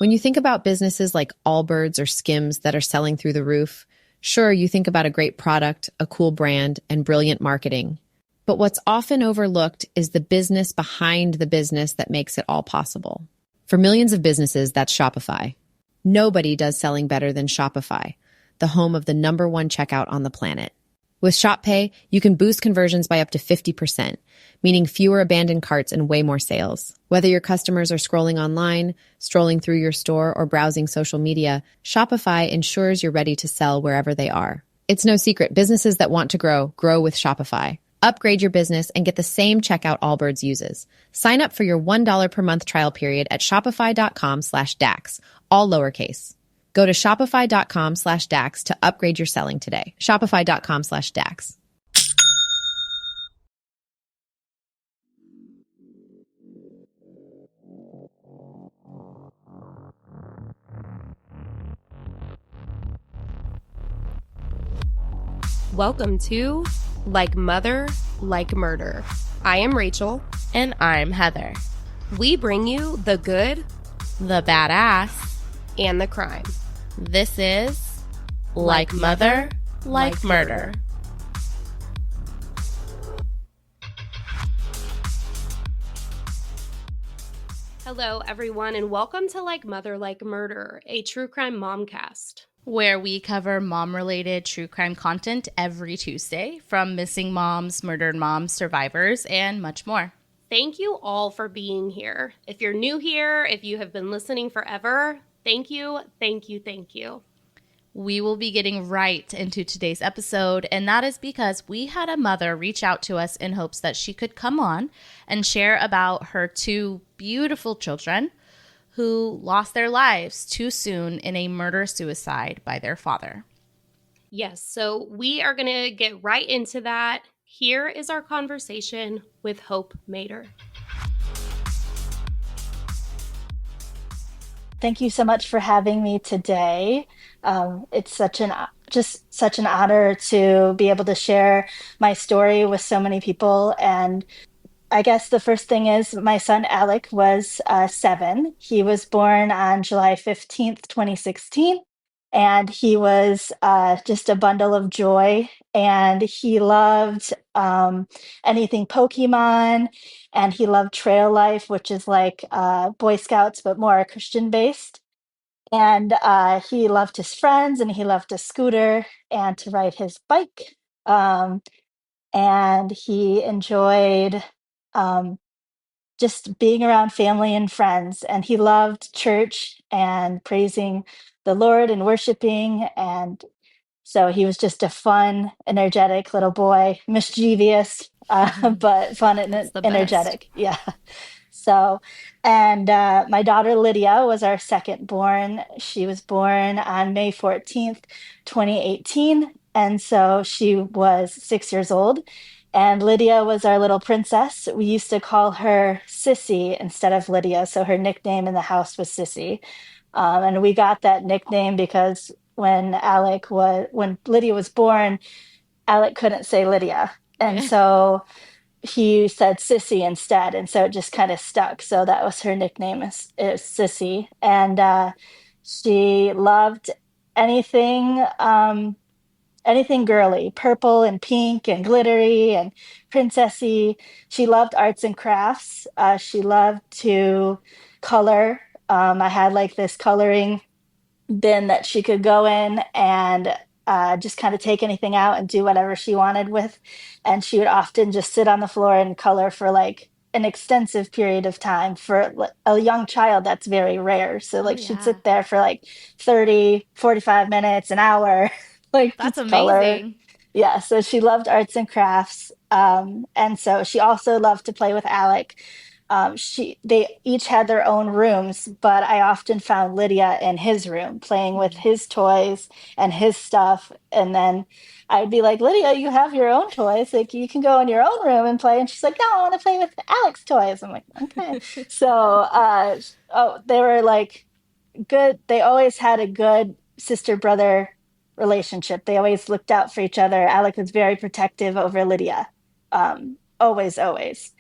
When you think about businesses like Allbirds or Skims that are selling through the roof, sure, you think about a great product, a cool brand, and brilliant marketing. But what's often overlooked is the business behind the business that makes it all possible. For millions of businesses, that's Shopify. Nobody does selling better than Shopify, the home of the #1 checkout on the planet. With Shop Pay, you can boost conversions by up to 50%, meaning fewer abandoned carts and way more sales. Whether your customers are scrolling online, strolling through your store, or browsing social media, Shopify ensures you're ready to sell wherever they are. It's no secret, businesses that want to grow with Shopify. Upgrade your business and get the same checkout Allbirds uses. Sign up for your $1 per month trial period at shopify.com/DAX, all lowercase. Go to shopify.com/DAX to upgrade your selling today. Shopify.com/DAX. Welcome to Like Mother, Like Murder. I am Rachel. And I'm Heather. We bring you the good, the badass, and the crime. This is Like Mother, Like Murder. Hello, everyone, and welcome to Like Mother, Like Murder, a true crime momcast, where we cover mom-related true crime content every Tuesday, from missing moms, murdered moms, survivors, and much more. Thank you all for being here. If you're new here, if you have been listening forever, thank you, thank you, thank you. We will be getting right into today's episode, and that is because we had a mother reach out to us in hopes that she could come on and share about her two beautiful children who lost their lives too soon in a murder-suicide by their father. Yes, so we are going to get right into that. Here is our conversation with Hope Mader. Thank you so much for having me today. It's such an honor to be able to share my story with so many people. And I guess the first thing is my son Alec was 7. He was born on July 15th, 2016. And he was just a bundle of joy. And he loved anything Pokemon. And he loved trail life, which is like Boy Scouts, but more Christian based. And he loved his friends, and he loved to scooter and to ride his bike. Um, and he enjoyed um, just being around family and friends. And he loved church and praising the Lord and worshiping. And so he was just a fun, energetic little boy, mischievous, but fun and That's the energetic. best. Yeah. So, and my daughter Lydia was our second born. She was born on May 14th, 2018. And so she was 6 years old. And Lydia was our little princess. We used to call her Sissy instead of Lydia. So her nickname in the house was Sissy. And we got that nickname because when Lydia was born, Alec couldn't say Lydia. And so he said Sissy instead. And so it just kind of stuck. So that was her nickname is Sissy. And she loved anything, anything girly, purple and pink and glittery and princessy. She loved arts and crafts. She loved to color. I had like this coloring bin that she could go in and just kind of take anything out and do whatever she wanted with. And she would often just sit on the floor and color for like an extensive period of time. For a young child, that's very rare. So like she'd sit there for like 30, 45 minutes, an hour, like That's just color. amazing. Yeah, so she loved arts and crafts. And so she also loved to play with Alec. They each had their own rooms, but I often found Lydia in his room playing with his toys and his stuff. And then I'd be like, Lydia, you have your own toys. Like you can go in your own room and play. And she's like, no, I want to play with Alec's toys. I'm like, okay. So, they were like good. They always had a good sister brother relationship. They always looked out for each other. Alec was very protective over Lydia. Always, always.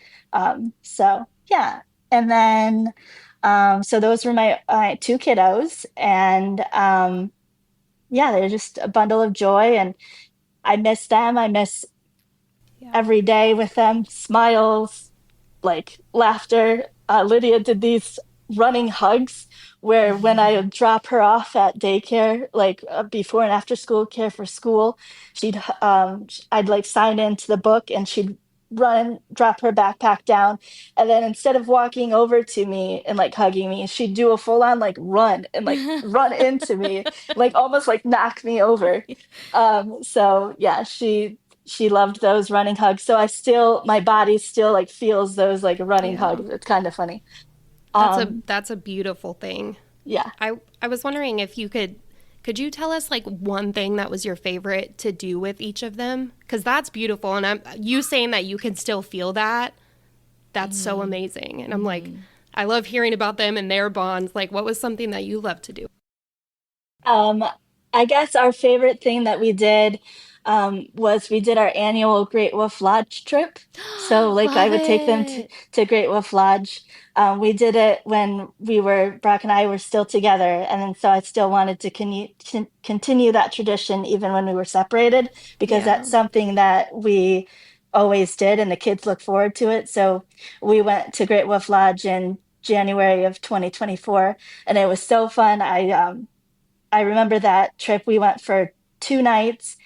So yeah. And then So those were my two kiddos, and yeah, they're just a bundle of joy, and I miss them. I miss Yeah. every day with them, smiles, like laughter. Lydia did these running hugs where when I would drop her off at daycare, like before and after school care for school, I'd like sign into the book and she'd run, drop her backpack down, and then instead of walking over to me and like hugging me, she'd do a full on like run and like run into me, like almost like knock me over. So yeah, she loved those running hugs. So my body still like feels those like running Yeah. hugs. It's kind of funny. That's Um, a beautiful thing. yeah. I was wondering if you could you tell us like one thing that was your favorite to do with each of them? Cuz that's beautiful, and I'm you saying that you can still feel that. That's so amazing. And I'm like I love hearing about them and their bonds. Like what was something that you love to do? Um, I guess our favorite thing that we did was we did our annual Great Wolf Lodge trip. So, like, I Love would take them it. to Great Wolf Lodge. We did it when Brock and I were still together. And then so I still wanted to continue that tradition even when we were separated, because Yeah. that's something that we always did and the kids look forward to it. So, we went to Great Wolf Lodge in January of 2024, and it was so fun. I remember that trip. We went for 2 nights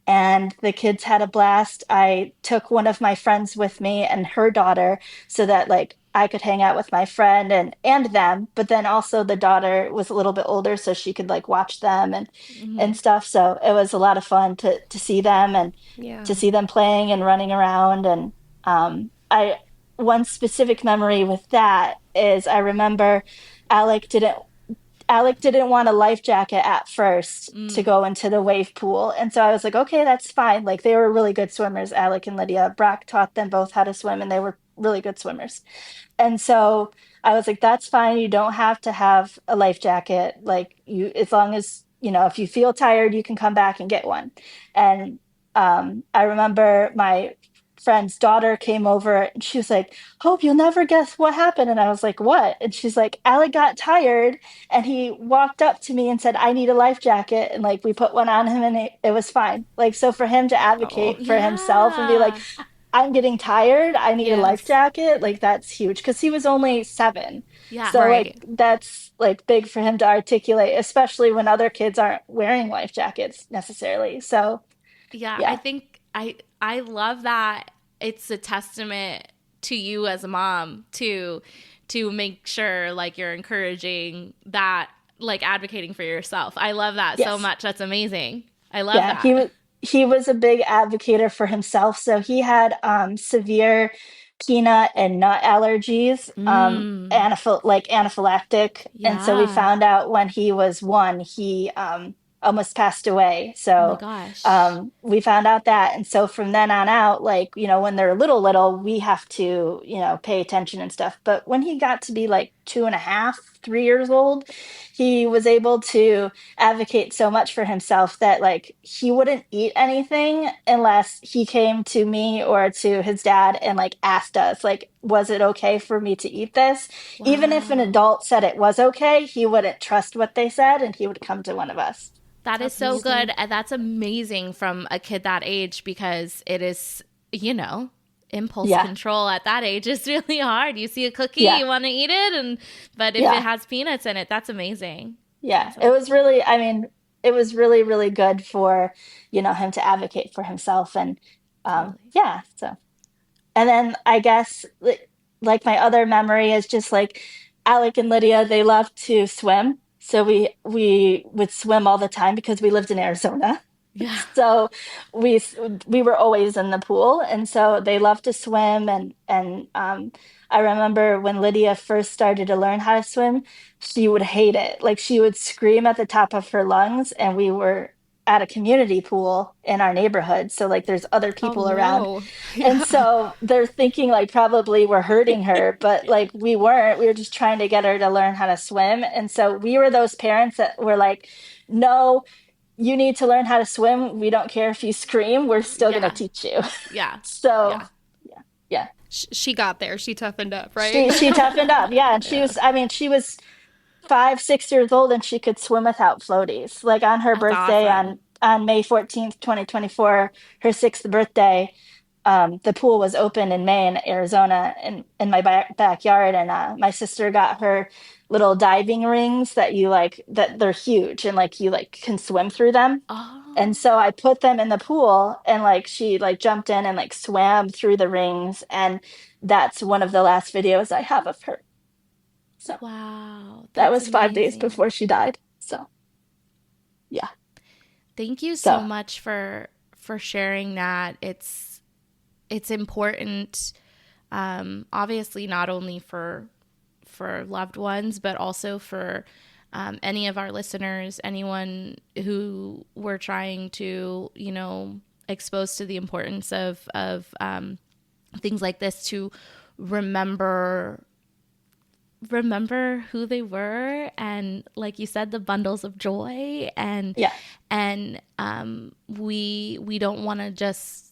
and the kids had a blast. I took one of my friends with me and her daughter so that like I could hang out with my friend and them, but then also the daughter was a little bit older so she could like watch them and stuff. So it was a lot of fun to see them and to Yeah. see them playing and running around. And I one specific memory with that is I remember Alec didn't Alec didn't want a life jacket at first to Mm. go into the wave pool. And so I was like, okay, that's fine. Like they were really good swimmers, Alec and Lydia. Brock taught them both how to swim and they were really good swimmers. And so I was like, that's fine. You don't have to have a life jacket. Like you, as long as, if you feel tired, you can come back and get one. And I remember my friend's daughter came over and she was like, Hope, you'll never guess what happened. And I was like, what? And she's like, Alec got tired and he walked up to me and said, I need a life jacket. And like we put one on him and it was fine. Like, so for him to Oh, advocate for himself and be like, Yeah. I'm getting tired. I need a life Yes. jacket. Like that's huge because he was only 7. Yeah. So like right. that's like big for him to articulate, especially when other kids aren't wearing life jackets necessarily. So Yeah, I yeah. think I love that it's a testament to you as a mom to make sure like you're encouraging that, like advocating for yourself. I love that so Yes. much. That's amazing. I love Yeah, that. he was a big advocate for himself. So he had severe peanut and nut allergies, Mm. anaphylactic. And so we Yeah. found out when he was 1, he almost passed away. Oh my So gosh. we found out that, and so from then on out, like when they're little, we have to pay attention and stuff. But when he got to be like 2.5, 3 years old, he was able to advocate so much for himself that like he wouldn't eat anything unless he came to me or to his dad and like asked us like, was it okay for me to eat this? Even if an Wow. adult said it was okay, he wouldn't trust what they said and he would come to one of us. That is That's so amazing. good. And that's amazing from a kid that age because it is, impulse Yeah, control at that age is really hard. You see a cookie, yeah, you want to eat it, and but if it yeah, has peanuts in it, that's amazing. yeah. That's It a, was really, I mean, it was really, really good for him to advocate for himself. And totally. yeah, so. And then I guess like my other memory is just like Alec and Lydia, they love to swim. So we would swim all the time because we lived in Arizona. Yeah. So we we were always in the pool, and so they love to swim. And I remember when Lydia first started to learn how to swim, she would hate it. Like she would scream at the top of her lungs, and we were at a community pool in our neighborhood. So like there's other Oh people around, no. and Yeah. so they're thinking like probably we're hurting her, but Yeah. like we weren't. We were just trying to get her to learn how to swim. And so we were those parents that were like, no, you need to learn how to swim. We don't care if you scream, we're still going to Yeah. teach you. Yeah. So, Yeah. yeah, yeah. She got there. She toughened up, right? She toughened up, yeah, and Yeah. she was 5, 6 years old, and she could swim without floaties. Like on her That's birthday awesome. on May 14th, 2024, her sixth birthday, the pool was open in May in Arizona in my backyard, and my sister got her little diving rings that you like that they're huge and like you like can swim through them. And Oh, so I put them in the pool and like she like jumped in and like swam through the rings, and that's one of the last videos I have of her. So wow. that That's was 5 days amazing. before she died. So yeah. Thank you so So much for sharing that. It's important, obviously not only for loved ones, but also for any of our listeners, anyone who we're trying to, expose to the importance of things like this, to remember who they were, and like you said, the bundles of joy, and yeah. we don't want to just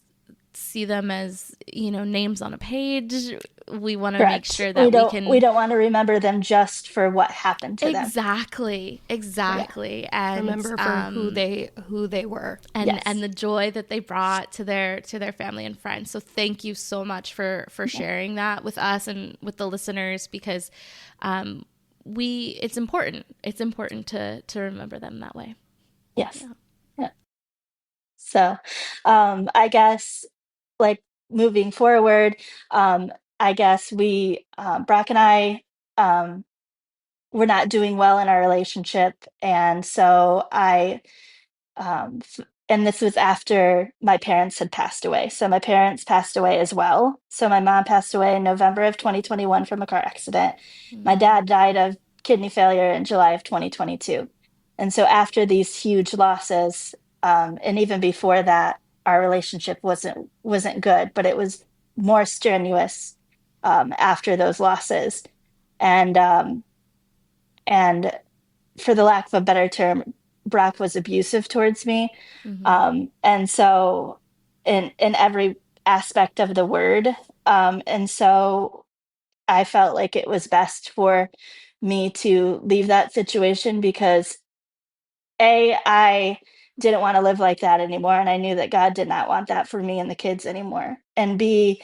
see them as names on a page. We want to make Correct. sure that we We can. don't want to remember them just for what happened to them. Exactly, Yeah. exactly. And Remember for who they were. and Yes. the joy that they brought to their family and friends. So thank you so much for Yeah. sharing that with us and with the listeners, because it's important. It's important to remember them that way. Yes. Yeah. Yeah. So, I guess like moving forward, I guess Brock and I, um, were not doing well in our relationship, and so and this was after my parents had passed away. So my parents passed away as well. So my mom passed away in November of 2021 from a car accident. My Mm, dad died of kidney failure in July of 2022. And so after these huge losses, and even before that, our relationship wasn't good, but it was more strenuous after those losses. And and for the lack of a better term, Brock was abusive towards me. mm-hmm. And so in every aspect of the word. And so I felt like it was best for me to leave that situation because I didn't want to live like that anymore. And I knew that God did not want that for me and the kids anymore. And B,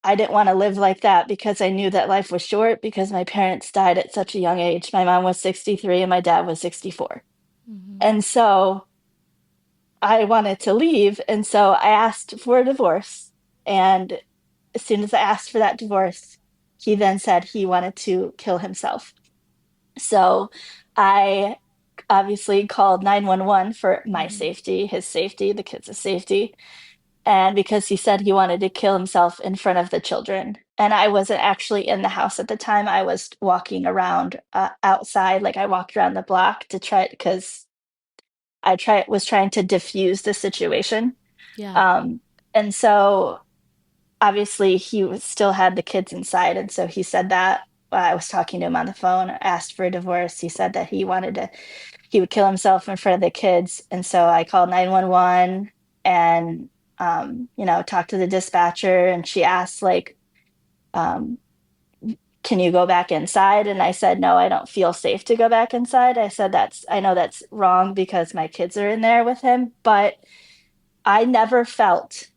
I didn't want to live like that because I knew that life was short because my parents died at such a young age. My mom was 63 and my dad was 64. Mm-hmm. And so I wanted to leave. And so I asked for a divorce. And as soon as I asked for that divorce, he then said he wanted to kill himself. So I obviously called 911 for my Mm-hmm. safety, his safety, the kids' safety. And because he said he wanted to kill himself in front of the children. And I wasn't actually in the house at the time. I was walking around outside. Like I walked around the block to try it because was trying to diffuse the situation. Yeah. Um, and so obviously still had the kids inside. And so he said that I was talking to him on the phone, asked for a divorce. He said that he would kill himself in front of the kids. And so I called 911 and, talked to the dispatcher, and she asked like, um, can you go back inside? And I said, no, I don't feel safe to go back inside. I said, I know that's wrong because my kids are in there with him, but I never felt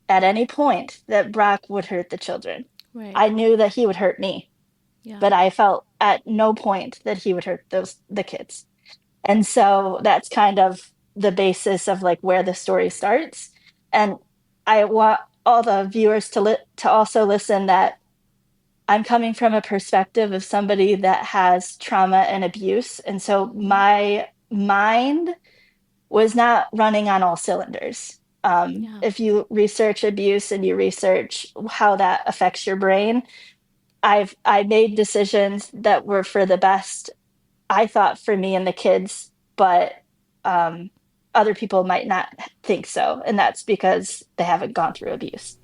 at any point that Brock would hurt the children. Right. I knew that he would hurt me, Yeah. but I felt at no point that he would hurt the kids. And so that's kind of the basis of like where the story starts. And I want all the viewers to also listen that I'm coming from a perspective of somebody that has trauma and abuse. And so Mm-hmm. my mind was not running on all cylinders. Yeah. If you research abuse and you research how that affects your brain, I made decisions that were for the best, I thought, for me and the kids, but um, other people might not think so, and that's because they haven't gone through abuse.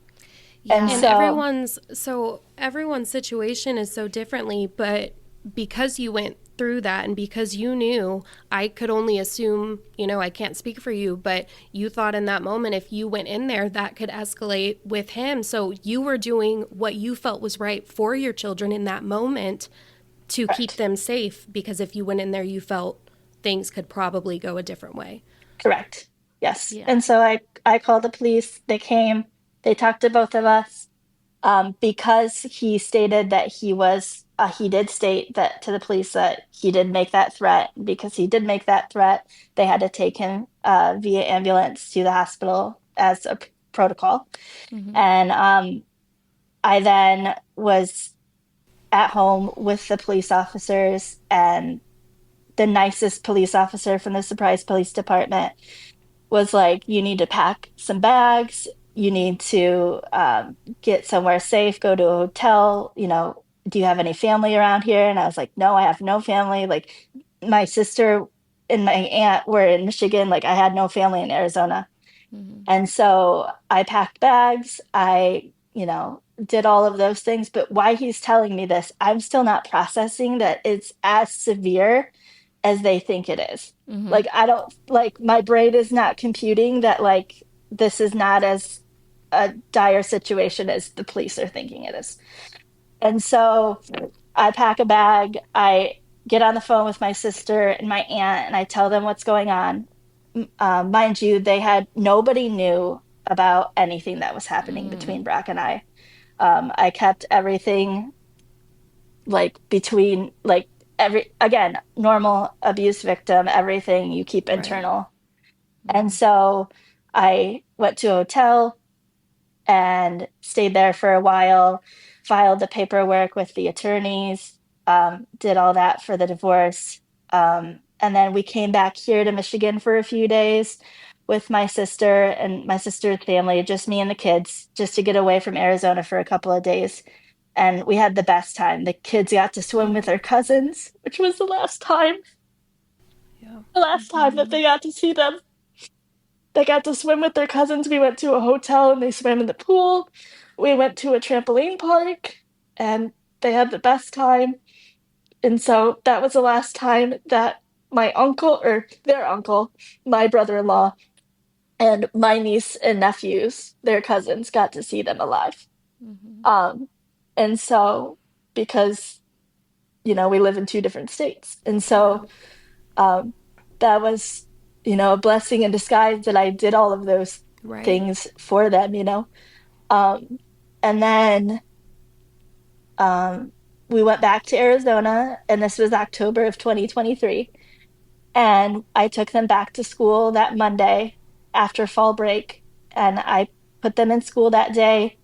And Yeah. And so, everyone's situation is so differently, but because you went through that, and because you knew, I could only assume, I can't speak for you, but you thought in that moment if you went in there that could escalate with him. So you were doing what you felt was right for your children in that moment to keep Correct. them safe, because if you went in there you felt things could probably go a different way. Correct. Yes. Yeah. And so I called the police. They came. They talked to both of us. Because he stated that he did state that to the police that he did make that threat. Because he did make that threat, they had to take him via ambulance to the hospital as a protocol. Mm-hmm. And I then was at home with the police officers, and the nicest police officer from the Surprise Police Department was like, you need to pack some bags. You need to get somewhere safe, go to a hotel. Do you have any family around here? And I was like, no, I have no family. Like, my sister and my aunt were in Michigan. Like, I had no family in Arizona. Mm-hmm. And so I packed bags. I did all of those things. But why he's telling me this, I'm still not processing that it's as severe as they think it is. Mm-hmm. Like, I don't, like, my brain is not computing that, like, this is not as a dire situation as the police are thinking it is. And so I pack a bag, I get on the phone with my sister and my aunt, and I tell them what's going on. Mind you, nobody knew about anything that was happening between Brock and I. I kept everything like between like again, normal abuse victim, everything you keep Right. internal. And so I went to a hotel and stayed there for a while, filed the paperwork with the attorneys, did all that for the divorce. And then we came back here to Michigan for a few days with my sister and my sister's family, just me and the kids, just to get away from Arizona for a couple of days. And we had the best time. The kids got to swim with their cousins, which was Yeah. the last time that they got to see them. They got to swim with their cousins. We went to a hotel and they swam in the pool. We went to a trampoline park and they had the best time. And so that was the last time that my uncle, or their uncle, my brother-in-law, and my niece and nephews, their cousins, got to see them alive. Mm-hmm. Um, and so because, we live in two different states. And Yeah. so um, that was, a blessing in disguise that I did all of those Right. things for them. Um, and then um, we went back to Arizona, and this was October of 2023. And I took them back to school that Monday after fall break, and I put them in school that day.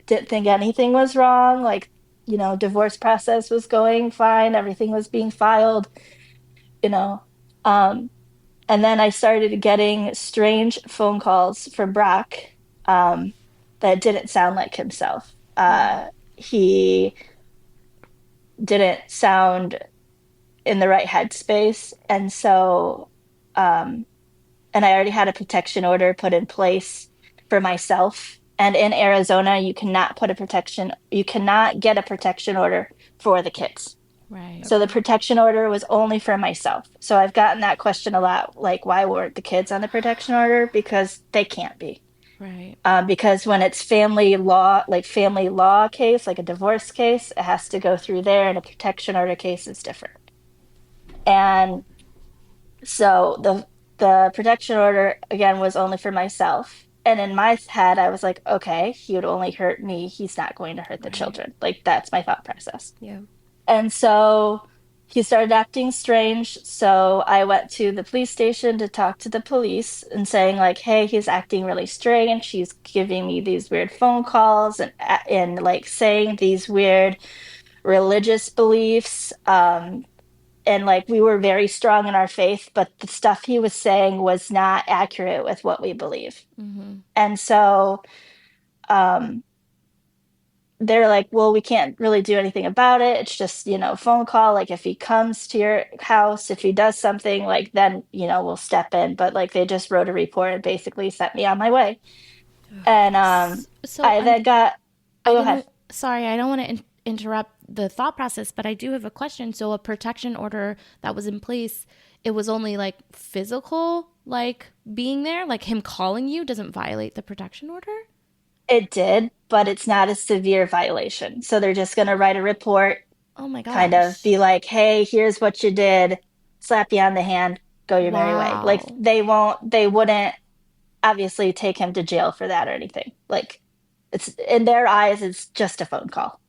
Didn't think anything was wrong. Like, divorce process was going fine, everything was being filed, you know. Um, And then I started getting strange phone calls from Brock um, that didn't sound like himself. He didn't sound in the right headspace. And so, um, and I already had a protection order put in place for myself. And in Arizona, you cannot get a protection order for the kids. Right. So the Okay. protection order was only for myself. So I've gotten that question a lot, like, why weren't the kids on the protection order? Because they can't be. Right. Because when it's family law, like family law case, like a divorce case, it has to go through there, and a protection order case is different. And so the protection order again was only for myself. And in my head, I was like, okay, he would only hurt me. He's not going to hurt the Right. children. Like, that's my thought process. Yeah. And so he started acting strange. So I went to the police station to talk to the police and saying, like, hey, he's acting really strange. He's giving me these weird phone calls and like saying these weird religious beliefs. And like we were very strong in our faith, but the stuff he was saying was not accurate with what we believe. Mm-hmm. And so um they're like, well, we can't really do anything about it. It's just, phone call. Like, if he comes to your house, if he does something, like, then, we'll step in. But like, they just wrote a report and basically sent me on my way. And So I then got, oh, I go ahead. didn't. Sorry, I don't want to interrupt the thought process, but I do have a question. So a protection order that was in place, it was only like physical, like being there, like him calling you doesn't violate the protection order? It did, but it's not a severe violation. So they're just going to write a report, Oh my kind of gosh. be like, hey, here's what you did, slap you on the hand, go your merry way. Like Wow. they wouldn't obviously take him to jail for that or anything. Like it's in their eyes, it's just a phone call.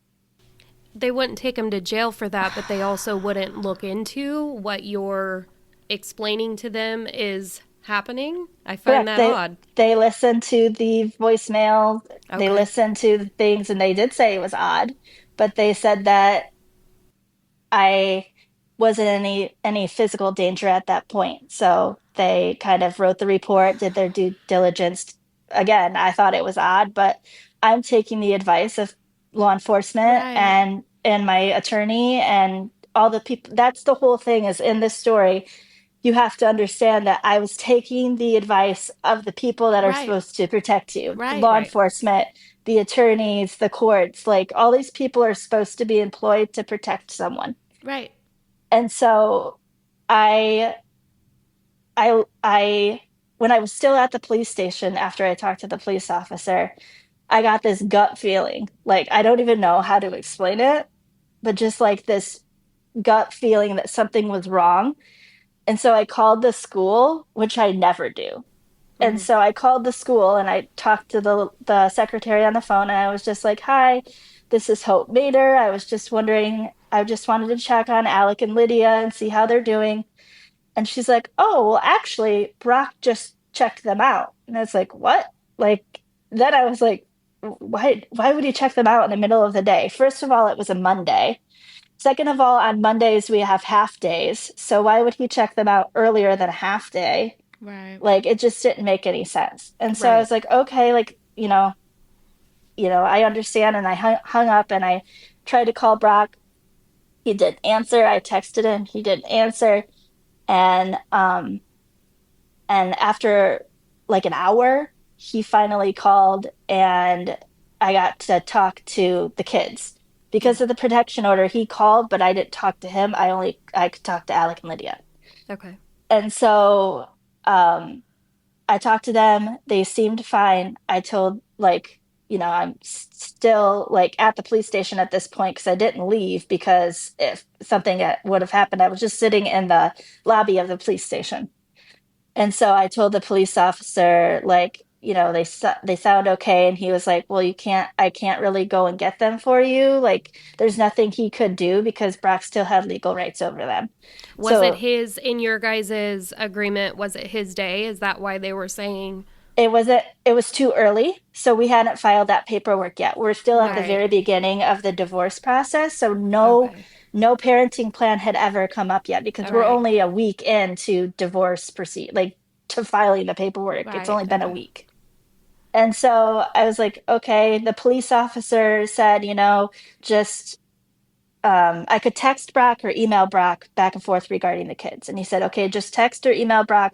They wouldn't take him to jail for that, but they also wouldn't look into what you're explaining to them is happening. I find Correct. that odd. They listened to the voicemail, they Okay. listened to the things, and they did say it was odd, but they said that I wasn't any physical danger at that point. So they kind of wrote the report, did their due diligence. Again, I thought it was odd, but I'm taking the advice of law enforcement Right. and my attorney and all the people. That's the whole thing is in this story. You have to understand that I was taking the advice of the people that are Right. supposed to protect you, Right. law Right. enforcement, the attorneys, the courts, like all these people are supposed to be employed to protect someone. Right. And so I I when I was still at the police station after I talked to the police officer, I got this gut feeling. Like I don't even know how to explain it, but just like this gut feeling that something was wrong. And so I called the school, which I never do. And so I called the school and I talked to the secretary on the phone and I was just like, "Hi, this is Hope Mater. I was just wondering, I just wanted to check on Alec and Lydia and see how they're doing." And she's like, "Oh, well, actually, Brock just checked them out." And I was like, "What?" Like, then I was like, why would he check them out in the middle of the day? First of all, it was a Monday. Second of all, on Mondays, we have half days. So why would he check them out earlier than a half day? Right. Like, it just didn't make any sense. And so I Right. was like, okay, like, I understand. And I hung up and I tried to call Brock. He didn't answer. I texted him. He didn't answer. And and after like an hour, he finally called and I got to talk to the kids. Yeah. Because of the protection order, he called, but I didn't talk to him. I could talk to Alec and Lydia. Okay. And so um I talked to them. They seemed fine. I told like, I'm still like at the police station at this point because I didn't leave because if something would have happened, I was just sitting in the lobby of the police station. And so I told the police officer, like, they sound okay. And he was like, well, I can't really go and get them for you. Like, there's nothing he could do because Brock still had legal rights over them. Was it So his, in your guys' agreement, was it his day? Is that why they were saying, it was too early. So we hadn't filed that paperwork yet. We're still at the right? very beginning of the divorce process. So Okay. no parenting plan had ever come up yet because All we're right. only a week into divorce proceed, like to filing the paperwork. It's Right. only been a Okay. week. And so I was like, okay, the police officer said, just I could text Brock or email Brock back and forth regarding the kids. And he said, okay, just text or email Brock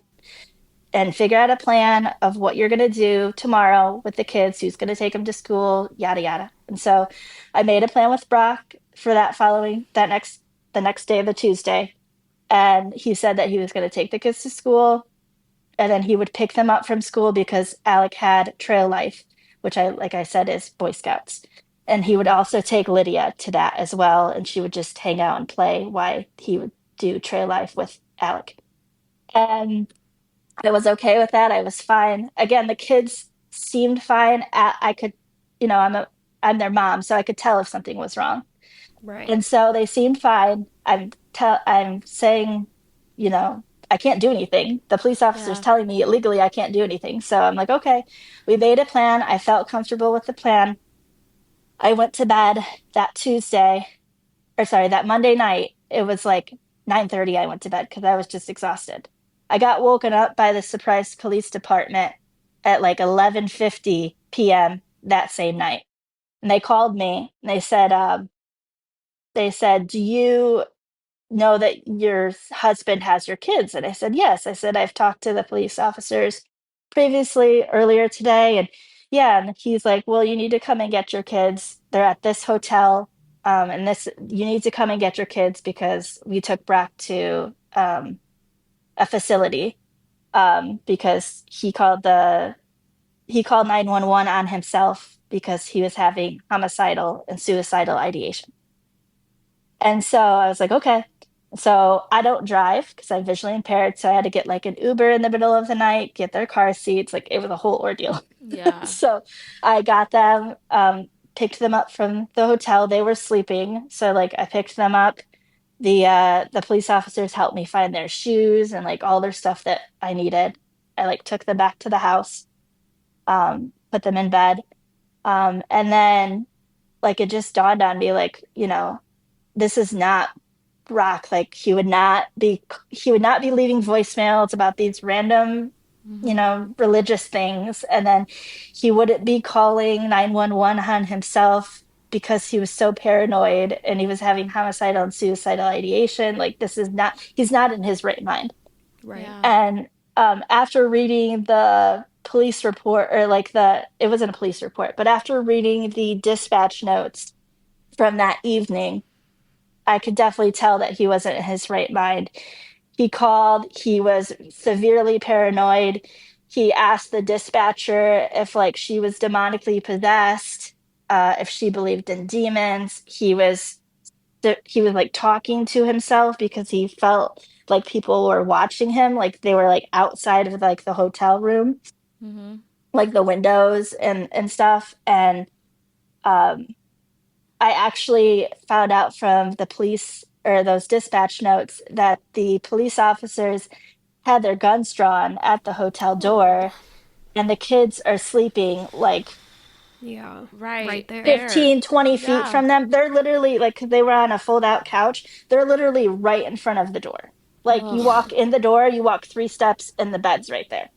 and figure out a plan of what you're going to do tomorrow with the kids, who's going to take them to school, yada, yada. And so I made a plan with Brock for the next day of the Tuesday. And he said that he was going to take the kids to school and then he would pick them up from school because Alec had trail life, which like I said, is Boy Scouts. And he would also take Lydia to that as well. And she would just hang out and play while he would do trail life with Alec. And I was okay with that. I was fine. Again, the kids seemed fine. I could, you know, I'm their mom, so I could tell if something was wrong. Right. And so they seemed fine. I'm saying, I can't do anything. The police officer's Yeah. telling me legally I can't do anything. So I'm like, okay, we made a plan. I felt comfortable with the plan. I went to bed that Tuesday, or sorry, that Monday night. It was like 9:30 I went to bed because I was just exhausted. I got woken up by the surprise police department at like 11:50 p.m. that same night. And they called me and they said, "Do you know that your husband has your kids?" And I said, "Yes." I said, "I've talked to the police officers previously earlier today." And yeah, and he's like, "Well, you need to come and get your kids. They're at this hotel." and this, you need to come and get your kids because we took Brack to a facility because he called 911 on himself because he was having homicidal and suicidal ideation. And so I was like, okay. So I don't drive because I'm visually impaired. So I had to get like an Uber in the middle of the night, get their car seats. Like it was a whole ordeal. Yeah. So I got them, picked them up from the hotel. They were sleeping. So like I picked them up. The police officers helped me find their shoes and like all their stuff that I needed. I like took them back to the house, put them in bed. And then like it just dawned on me like, this is not Rock. Like he would not be leaving voicemails about these random, religious things. And then he wouldn't be calling 911 on himself because he was so paranoid and he was having homicidal and suicidal ideation. Like he's not in his right mind. Right. Yeah. And after reading the police report, or like it wasn't a police report, but after reading the dispatch notes from that evening, I could definitely tell that he wasn't in his right mind. He called, he was severely paranoid. He asked the dispatcher if like she was demonically possessed, if she believed in demons. He was like talking to himself because he felt like people were watching him, like they were like outside of like the hotel room, Mm-hmm. like the windows and stuff. And um I actually found out from the police or those dispatch notes that the police officers had their guns drawn at the hotel Oh, door, and the kids are sleeping like yeah. Right Right there. there. 15, 20 feet Yeah. from them. They're literally like, they were on a fold out couch. They're literally right in front of the door. Like you Ugh. walk in the door, you walk 3 steps, and the bed's right there.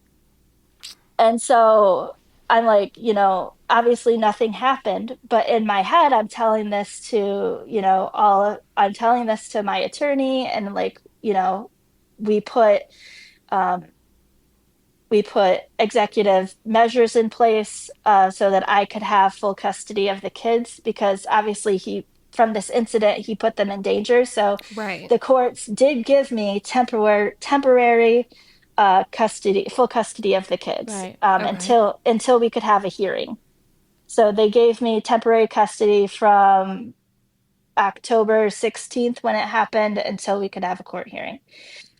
And so I'm like, obviously nothing happened, but in my head, I'm telling this to my attorney, and like, we put, um, we put executive measures in place so that I could have full custody of the kids because obviously from this incident, he put them in danger. So Right. the courts did give me temporary full custody of the kids Right. Okay. until we could have a hearing. So they gave me temporary custody from October 16th when it happened until we could have a court hearing.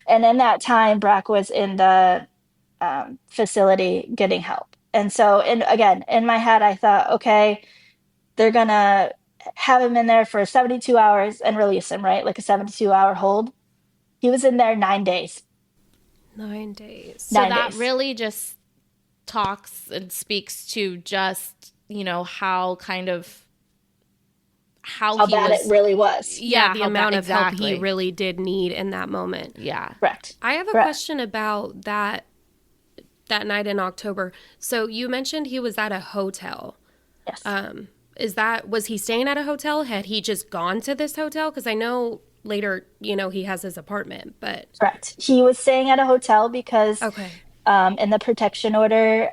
And in that time, Brack was in the facility getting help. And so, and again, in my head, I thought, okay, they're gonna have him in there for 72 hours and release him, right? Like a 72-hour hold. He was in there 9 days. 9 days. So Nine that days. really just talks and speaks to just, how kind of how How he bad it was. really was. Yeah, the how amount bad of help he exactly. really did need in that moment. Yeah. Correct. I have a Correct. question about that night in October. So you mentioned he was at a hotel. Yes. Was he staying at a hotel? Had he just gone to this hotel? Because I know later, he has his apartment, but Correct. He was staying at a hotel because okay. in the protection order,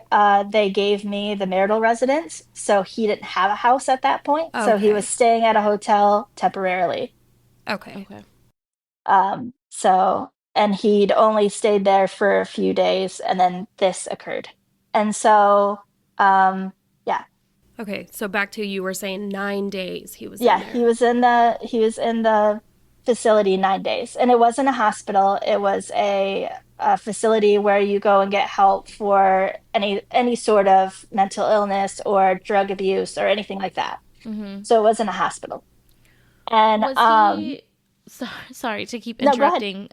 they gave me the marital residence. So he didn't have a house at that point. So he was Okay. staying at a hotel temporarily. Okay. Okay. And he'd only stayed there for a few days and then this occurred. And so, yeah, Okay. So back to you were saying 9 days he was in yeah, there. he was in the facility 9 days, and it wasn't a hospital. It was a facility where you go and get help for any sort of mental illness or drug abuse or anything like that. Mm-hmm. So it wasn't a hospital. And Was he? Sorry to keep no, go ahead. interrupting.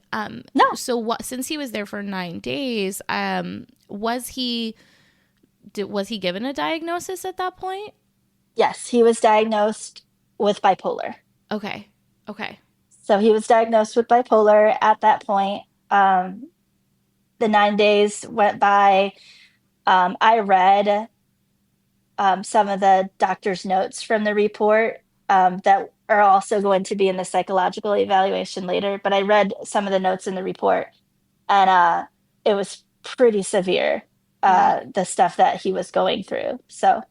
No, So what? Since he was there for 9 days, was he given a diagnosis at that point? yes, he was diagnosed with bipolar. Okay. Okay. So he was diagnosed with bipolar at that point. The 9 days went by. I read some of the doctor's notes from the report that are also going to be in the psychological evaluation later. But I read some of the notes in the report, and it was pretty severe, Yeah. the stuff that he was going through. So,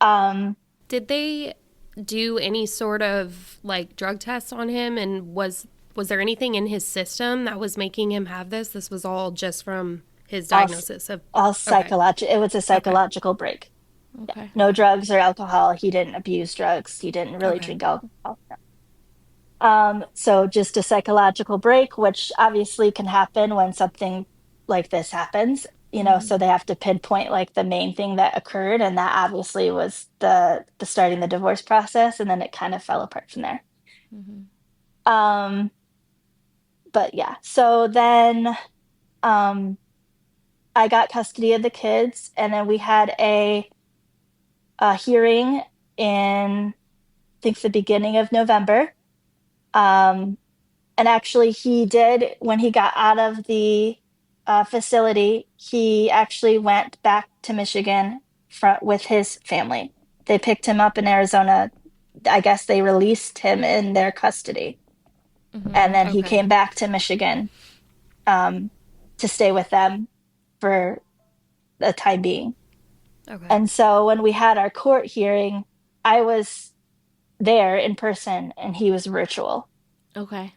um, Did they do any sort of like drug tests on him? And was there anything in his system that was making him have this? This was all just from his diagnosis of all okay. psychological. It was a Okay. psychological break. Yeah. Okay. No drugs or alcohol. He didn't abuse drugs. He didn't really Okay. drink alcohol. No. So just a psychological break, which obviously can happen when something like this happens, so they have to pinpoint like the main thing that occurred, and that obviously was the starting the divorce process, and then it kind of fell apart from there. Mm-hmm. But yeah, so then um I got custody of the kids, and then we had a hearing in, I think, the beginning of November. Um, and actually, he did, when he got out of the facility, he actually went back to Michigan with his family. They picked him up in Arizona. I guess they released him in their custody. And then he Okay. came back to Michigan to stay with them for the time being. Okay. And so when we had our court hearing, I was there in person and he was virtual. Okay.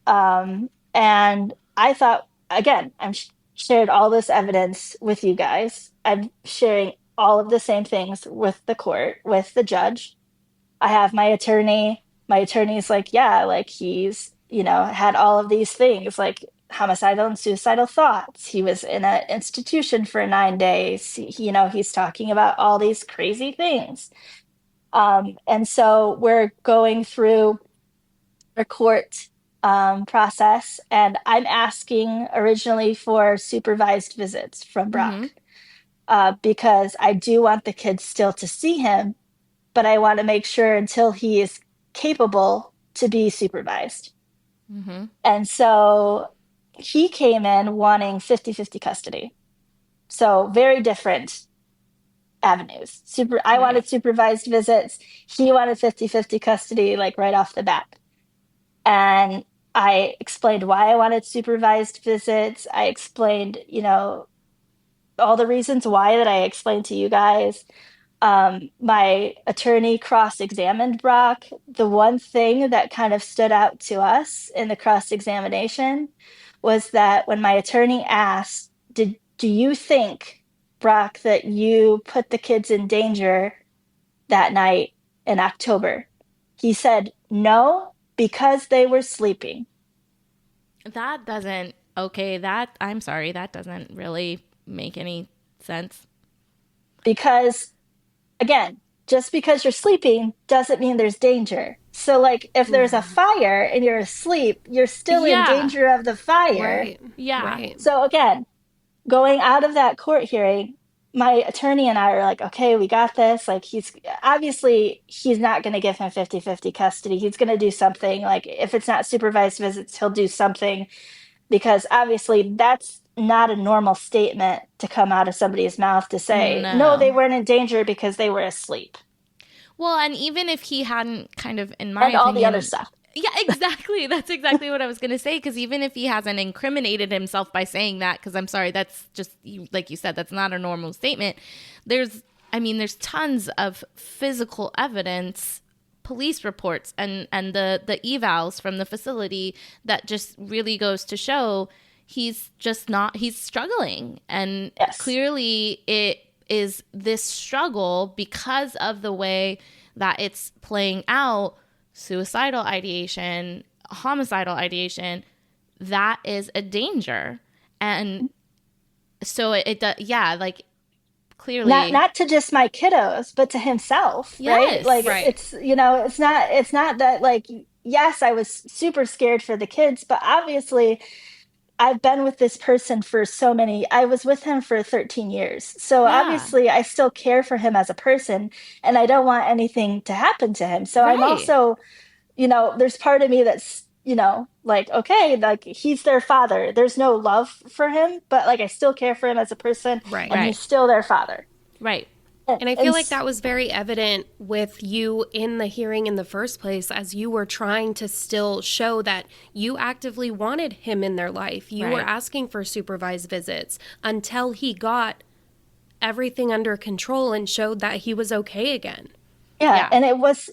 And I thought, again, shared all this evidence with you guys. I'm sharing all of the same things with the court, with the judge. I have my attorney. My attorney's like, yeah, like he's, had all of these things, like homicidal and suicidal thoughts. He was in an institution for 9 days. He's talking about all these crazy things. And so we're going through a court process, and I'm asking originally for supervised visits from Mm-hmm. Brock because I do want the kids still to see him, but I want to make sure until he is capable to be supervised. Mm-hmm. And so he came in wanting 50-50 custody. So very different avenues. I wanted Right. supervised visits. He wanted 50-50 custody, like right off the bat. And I explained why I wanted supervised visits. I explained, all the reasons why that I explained to you guys. My attorney cross-examined Brock. The one thing that kind of stood out to us in the cross-examination was that when my attorney asked, do you think, Brock, that you put the kids in danger that night in October? He said, no, because they were sleeping. That doesn't, okay, I'm sorry, that doesn't really make any sense. Because, again, just because you're sleeping doesn't mean there's danger. So, like, if there's a fire and you're asleep, you're still in Yeah. danger of the fire. Right. Yeah. Right. So, again, going out of that court hearing, my attorney and I are like, okay, we got this. Like, he's not going to give him 50-50 custody. He's going to do something. Like, if it's not supervised visits, he'll do something, because obviously that's not a normal statement to come out of somebody's mouth to say, no, they No. weren't in danger because they were asleep, Well, and even if he hadn't kind of, in my and all the other opinion, stuff. yeah, exactly. That's exactly what I was going to say. Because even if he hasn't incriminated himself by saying that, because I'm sorry, that's just, like you said, that's not a normal statement. There's tons of physical evidence, police reports, and the evals from the facility that just really goes to show he's struggling. And Yes. clearly it is this struggle because of the way that it's playing out. Suicidal ideation, homicidal ideation, that is a danger. And so like clearly Not to just my kiddos, but to himself, right? Yes. Like, Right. it's not that, like, yes, I was super scared for the kids, but obviously I've been with this person for I was with him for 13 years. So Yeah. obviously I still care for him as a person, and I don't want anything to happen to him. So I'm Right. also, there's part of me that's, like, okay, like, he's their father. There's no love for him, but like, I still care for him as a person, Right. and Right. he's still their father. Right. And I feel like that was very evident with you in the hearing in the first place, as you were trying to still show that you actively wanted him in their life. You were Right. asking for supervised visits until he got everything under control and showed that he was okay again. Yeah, Yeah. and it was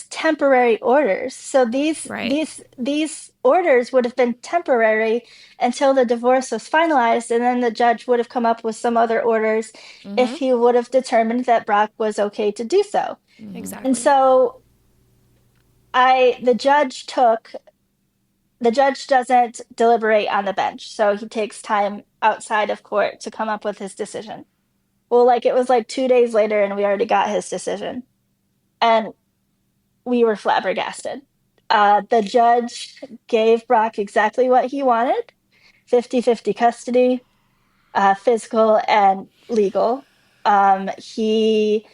temporary orders. So these Right. these these orders would have been temporary until the divorce was finalized, and then the judge would have come up with some other orders if Mm-hmm. he would have determined that Brock was okay to do so. Mm-hmm. And Exactly. so I the judge doesn't deliberate on the bench, so he takes time outside of court to come up with his decision. Well, like it was like 2 days later, and we already got his decision. And we were flabbergasted. The judge gave Brock exactly what he wanted: 50-50 custody, physical and legal. He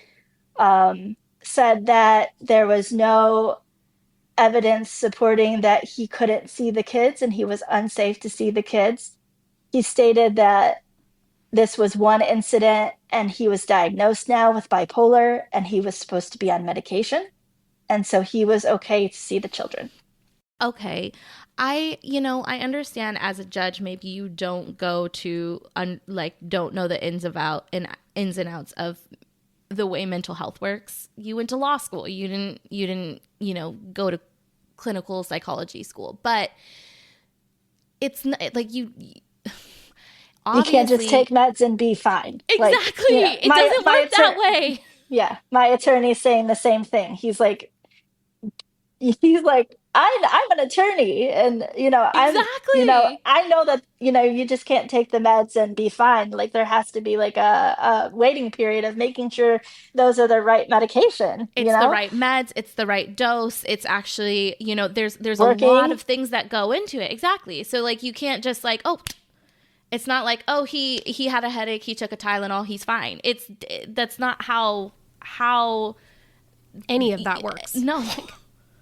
said that there was no evidence supporting that he couldn't see the kids and he was unsafe to see the kids. He stated that this was one incident and he was diagnosed now with bipolar and he was supposed to be on medication. And so he was okay to see the children. Okay. I understand as a judge, maybe you don't go to, like, don't know the ins and outs of the way mental health works. You went to law school. You didn't go to clinical psychology school. But it's not like You can't just obviously, take meds and be fine. Like, exactly. It my doesn't my work that attorney, way. yeah, my attorney's saying the same thing. He's like, I'm an attorney, and Exactly. I know that you just can't take the meds and be fine. Like there has to be like a waiting period of making sure those are the right medication. It's the right meds, it's the right dose. It's actually, there's a lot Working. of things that go into it. Exactly. So like you can't just like, oh, it's not like, oh, he had a headache, he took a Tylenol, he's fine. That's not how Any of that works. no.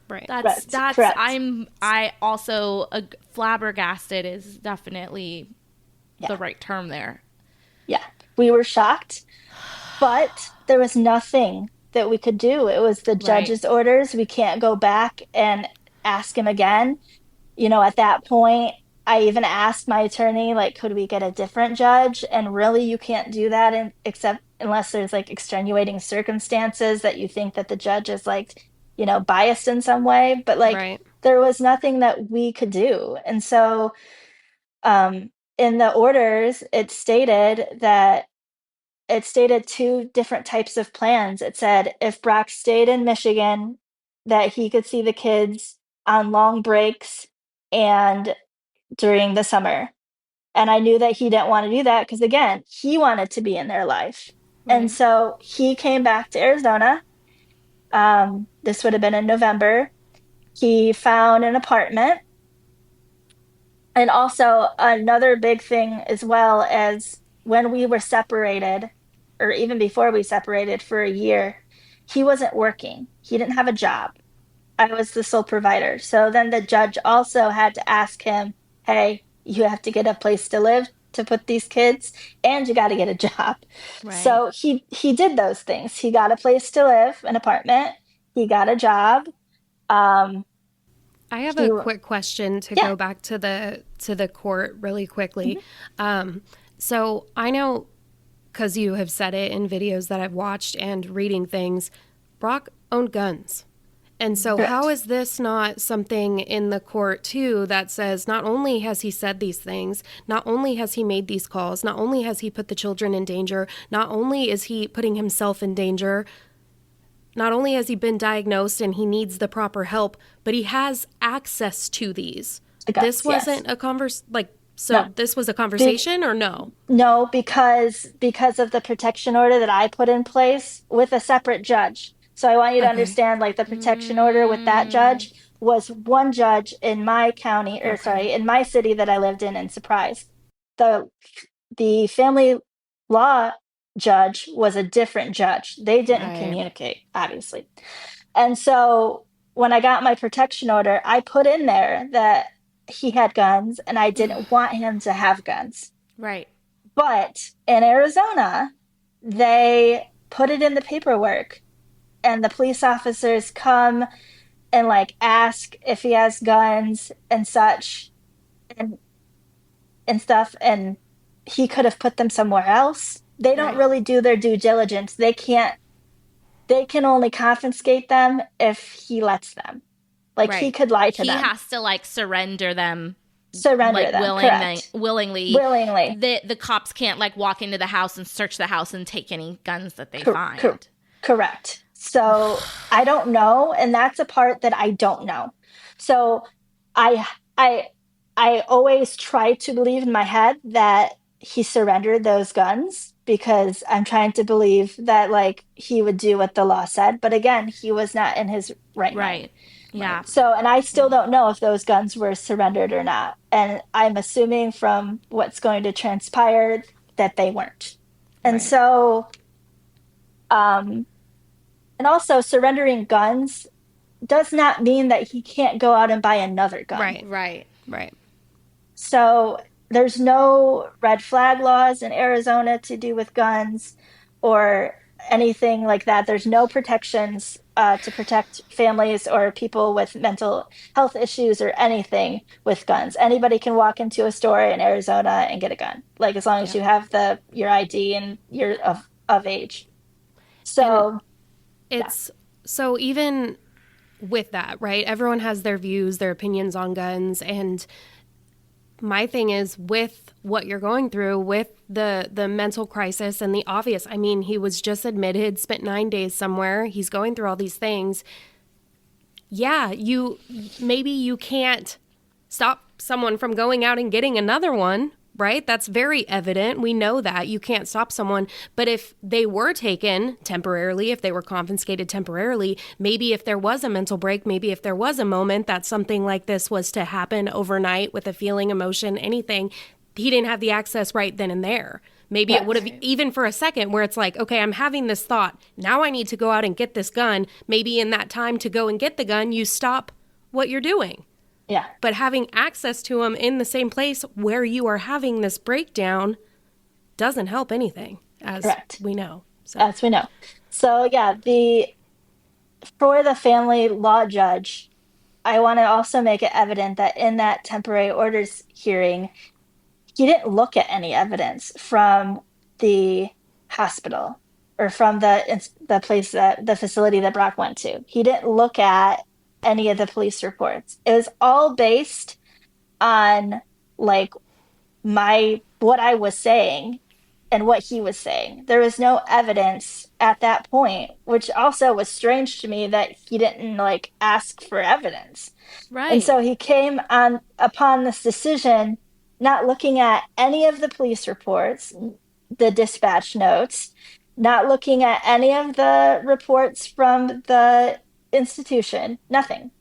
Right. Correct. That's Correct. I also flabbergasted is definitely the Yeah. right term there. Yeah. We were shocked, but there was nothing that we could do. It was the Right. judge's orders. We can't go back and ask him again. At that point, I even asked my attorney, like, could we get a different judge? And really, you can't do that except unless there's like extenuating circumstances that you think that the judge is like, biased in some way. But like, Right. there was nothing that we could do. And so, in the orders, it stated two different types of plans. It said if Brock stayed in Michigan, that he could see the kids on long breaks and during the summer. And I knew that he didn't want to do that because, again, he wanted to be in their life. And Right. so he came back to Arizona. This would have been in November. He found an apartment. And also, another big thing, as well as when we were separated, or even before we separated for a year, he wasn't working. He didn't have a job. I was the sole provider. So then the judge also had to ask him, hey, you have to get a place to live to put these kids, and you got to get a job. Right. So he did those things. He got a place to live, an apartment. He got a job. Um, I have he, a quick question to yeah. go back to the court really quickly. Mhm. So I know because you have said it in videos that I've watched and reading things, Brock owned guns. And so, how Correct. is this not something in the court, too, that says not only has he said these things, not only has he made these calls, not only has he put the children in danger, not only is he putting himself in danger, not only has he been diagnosed and he needs the proper help, but he has access to these. The This guns, yes. wasn't a No. this was a Be- conversation or no? No, because of the protection order that I put in place with a separate judge. So I want you to Okay. understand, like the protection order with that Mm, judge was one judge in my county, or Okay. sorry, in my city that I lived in Surprise. The the family law judge was a different judge. They didn't right. communicate, obviously. And so when I got my protection order, I put in there that he had guns and I didn't want him to have guns. Right. But in Arizona, they put it in the paperwork, and the police officers come and like ask if he has guns and such, and stuff, and he could have put them somewhere else. They don't Right. really do their due diligence. They they can only confiscate them if he lets them. Like, he Right. could lie to He them. has to like surrender them Surrender like them, correct. willingly. Willingly. The cops can't like walk into the house and search the house and take any guns that they Cor- cor- find. correct. So I don't know, and that's a part that I don't know. So I I I always try to believe in my head that he surrendered those guns because I'm trying to believe that like he would do what the law said. But again, he was not in his right mind. Right. Yeah. So, and I still don't know if those guns were surrendered or not. And I'm assuming from what's going to transpire that they weren't. And Right. so, um, and also surrendering guns does not mean that he can't go out and buy another gun. Right. Right. Right. So there's no red flag laws in Arizona to do with guns or anything like that. There's no protections to protect families or people with mental health issues or anything with guns. Anybody can walk into a store in Arizona and get a gun, like as long as Yep. you have your ID and you're of age. And So yeah, it's so even with that, right? Everyone has their views, their opinions on guns, and my thing is with what you're going through with the mental crisis and the obvious. I mean, he was just admitted, spent 9 days somewhere. He's going through all these things. Yeah, maybe you can't stop someone from going out and getting another one, right? That's very evident. We know that you can't stop someone. But if they were taken temporarily, if they were confiscated temporarily, maybe if there was a mental break, maybe if there was a moment that something like this was to happen overnight with a feeling, emotion, anything, he didn't have the access right then and there. Maybe it would have, even for a second, where it's like, okay, I'm having this thought. Now I need to go out and get this gun. Maybe in that time to go and get the gun, you stop what you're doing. yeah. But having access to them in the same place where you are having this breakdown doesn't help anything, as Correct. we know. So As we know. So yeah, for the family law judge, I want to also make it evident that in that temporary orders hearing, he didn't look at any evidence from the hospital or from the place that the facility that Brock went to. He didn't look at any of the police reports. It was all based on like what I was saying and what he was saying. There was no evidence at that point, which also was strange to me that he didn't like ask for evidence. And Right. so he came on upon this decision not looking at any of the police reports, the dispatch notes, not looking at any of the reports from the institution, nothing.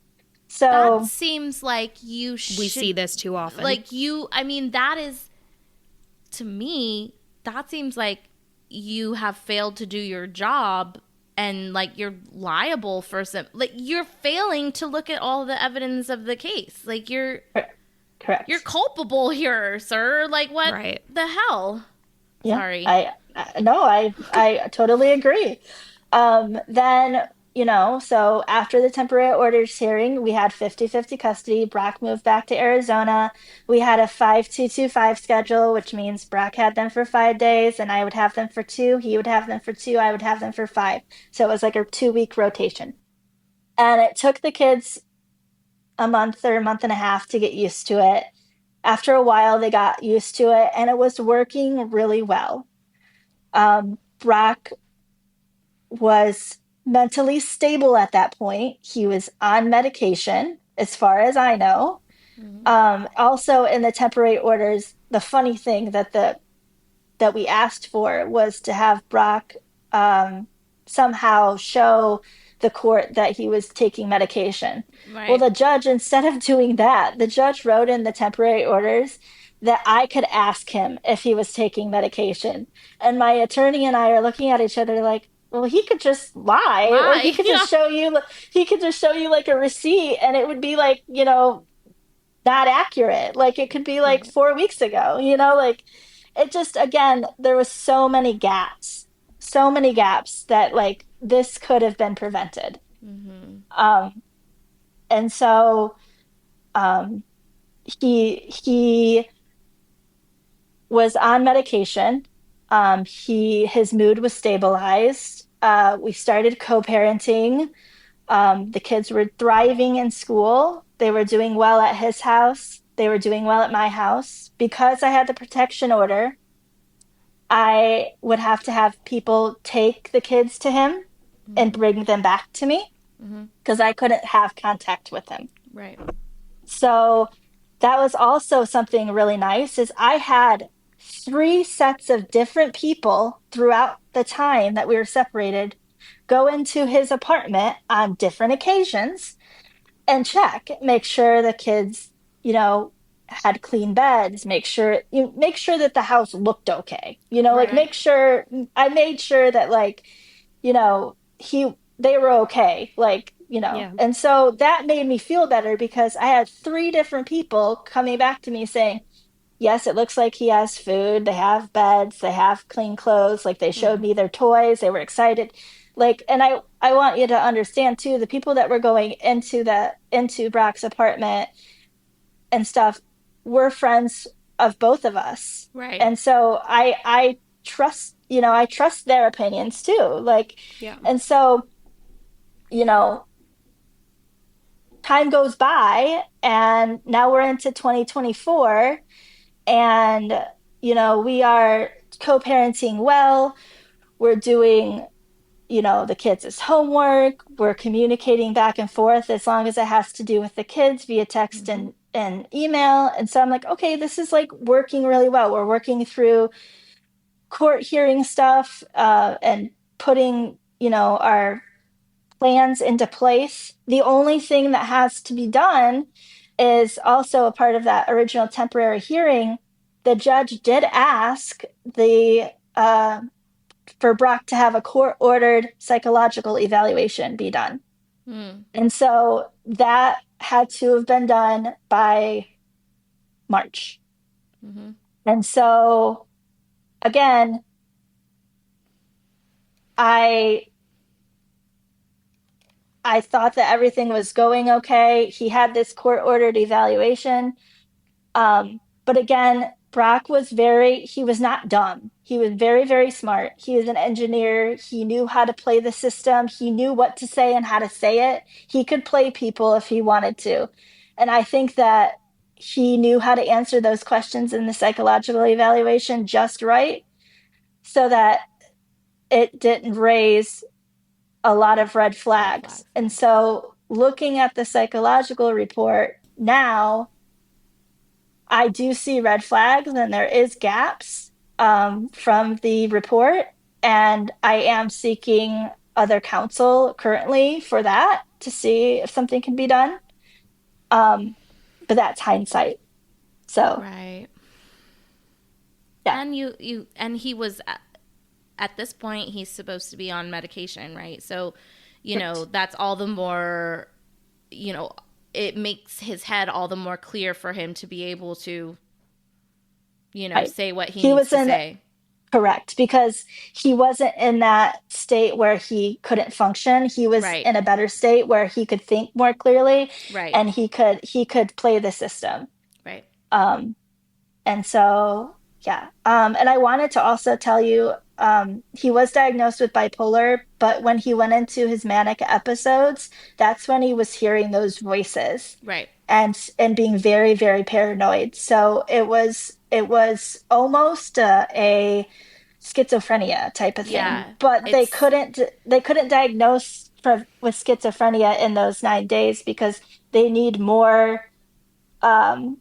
That So, seems like you we should see this too often. like you I mean that is to me that seems like you have failed to do your job and like you're liable for some like you're failing to look at all the evidence of the case. Like you're correct. culpable here, sir. Like what Right. the hell? Yeah, Sorry. no, I totally agree. Then, so after the temporary orders hearing, we had 50-50 custody. Brock moved back to Arizona. We had a 5-2-2-5 schedule, which means Brock had them for 5 days, and I would have them for two. He would have them for two. I would have them for five. So it was like a 2-week rotation. And it took the kids a month or a month and a half to get used to it. After a while, they got used to it, and it was working really well. Brock was mentally stable at that point. He was on medication, as far as I know. Also, in the temporary orders, the funny thing that we asked for was to have Brock somehow show the court that he was taking medication. Well, Right. the judge, instead of doing that, the judge wrote in the temporary orders that I could ask him if he was taking medication. And my attorney and I are looking at each other like, well, he could just lie, or Why? Yeah. he could just show you like a receipt and it would be like, not accurate. Like it could be like 4 weeks ago, like it just, again, there was so many gaps that like this could have been prevented. Um, and so um, he was on medication. His mood was stabilized. we started co-parenting. The kids were thriving in school. They were doing well at his house. They were doing well at my house. Because I had the protection order, I would have to have people take the kids to him and bring them back to me because I couldn't have contact with him. Right. So that was also something really nice is I had 3 sets of different people throughout the time that we were separated go into his apartment on different occasions and check, make sure the kids, had clean beds, make sure that the house looked okay. Like Right. make sure I made sure that like, they were okay, like, Yeah. and so that made me feel better because I had 3 different people coming back to me saying, yes, it looks like he has food, they have beds, they have clean clothes, like they showed me their toys, they were excited. Like, and I want you to understand too, the people that were going into Brock's apartment and stuff were friends of both of us. Right. And so I trust, I trust their opinions too. Like, Yeah. and so, you know, time goes by and now we're into 2024 and we are co-parenting well. We're doing the kids' homework. We're communicating back and forth as long as it has to do with the kids via text and email. And so I'm like, okay, this is like working really well. We're working through court hearing stuff and putting, our plans into place. The only thing that has to be done is also a part of that original temporary hearing. The judge did ask for Brock to have a court-ordered psychological evaluation be done. And so that had to have been done by March. And so again, I thought that everything was going okay. He had this court-ordered evaluation. But again, Brock he was not dumb. He was very, very smart. He was an engineer. He knew how to play the system. He knew what to say and how to say it. He could play people if he wanted to. And I think that he knew how to answer those questions in the psychological evaluation just right so that it didn't raise a lot of red flags. And so looking at the psychological report now, I do see red flags and there is gaps from the report. And I am seeking other counsel currently for that to see if something can be done. But that's hindsight. So, Right. yeah. And he was at this point he's supposed to be on medication, right? So, that's all the more, it makes his head all the more clear for him to be able to, Right. say what he He needs was to say. Correct, because he wasn't in that state where he couldn't function. He was Right. in a better state where he could think more clearly Right. and he could play the system. Right. And so, yeah. And I wanted to also tell you, he was diagnosed with bipolar, but when he went into his manic episodes, that's when he was hearing those voices Right. and being very, very paranoid. So it was almost a schizophrenia type of thing. Yeah, But they it's- couldn't diagnose with schizophrenia in those 9 days because they need more um,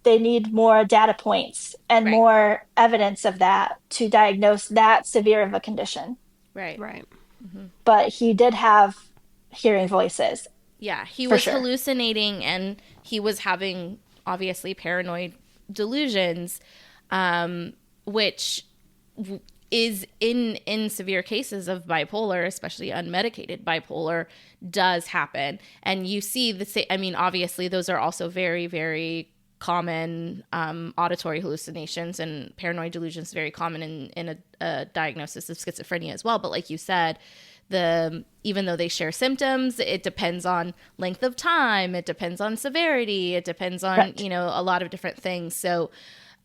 data points and Right. more evidence of that to diagnose that severe of a condition. Right. Right. But he did have hearing voices. Yeah, he For was sure. hallucinating and he was having obviously paranoid delusions, which is in severe cases of bipolar, especially unmedicated bipolar, does happen. And you see the same. I mean, obviously, those are also very, very common auditory hallucinations, and paranoid delusions very common in a diagnosis of schizophrenia as well. But like you said, even though they share symptoms, it depends on length of time, it depends on severity, it depends on Right. a lot of different things. So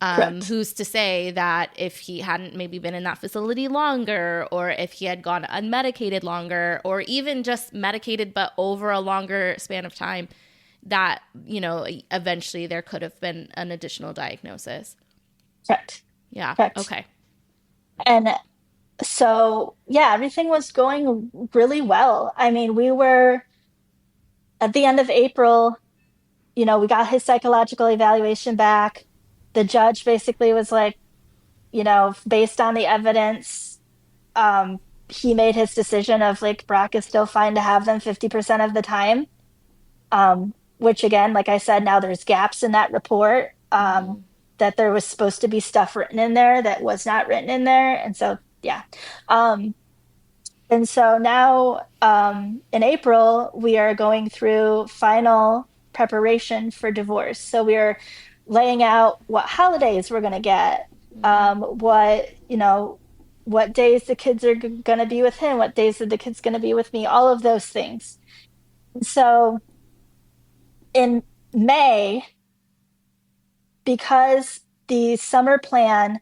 Correct. Who's to say that if he hadn't maybe been in that facility longer, or if he had gone unmedicated longer, or even just medicated but over a longer span of time, that, eventually there could have been an additional diagnosis. Correct. Yeah. Correct. Okay. And so, yeah, everything was going really well. I mean, we were at the end of April, we got his psychological evaluation back. The judge basically was like, based on the evidence, um, he made his decision of like Brock is still fine to have them 50% of the time. Which again, like I said, now there's gaps in that report, that there was supposed to be stuff written in there that was not written in there. And so, yeah. Um, and so now, in April, we are going through final preparation for divorce. So we're laying out what holidays we're going to get, what days the kids are going to be with him, what days are the kids going to be with me, all of those things. So in May, because the summer plan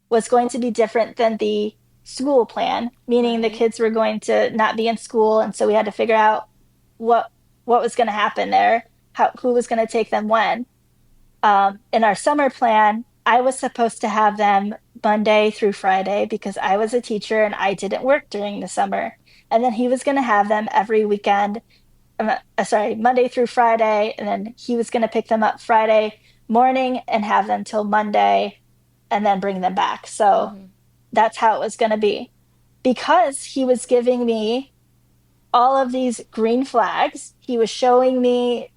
was going to be different than the school plan, meaning the Right. kids were going to not be in school, and so we had to figure out what was going to happen there, who was going to take them when. In our summer plan, I was supposed to have them Monday through Friday because I was a teacher and I didn't work during the summer, and then he was going to have them every weekend. Sorry, Monday through Friday, and then he was going to pick them up Friday morning and have them till Monday and then bring them back. So that's how it was going to be. Because he was giving me all of these green flags, he was showing me,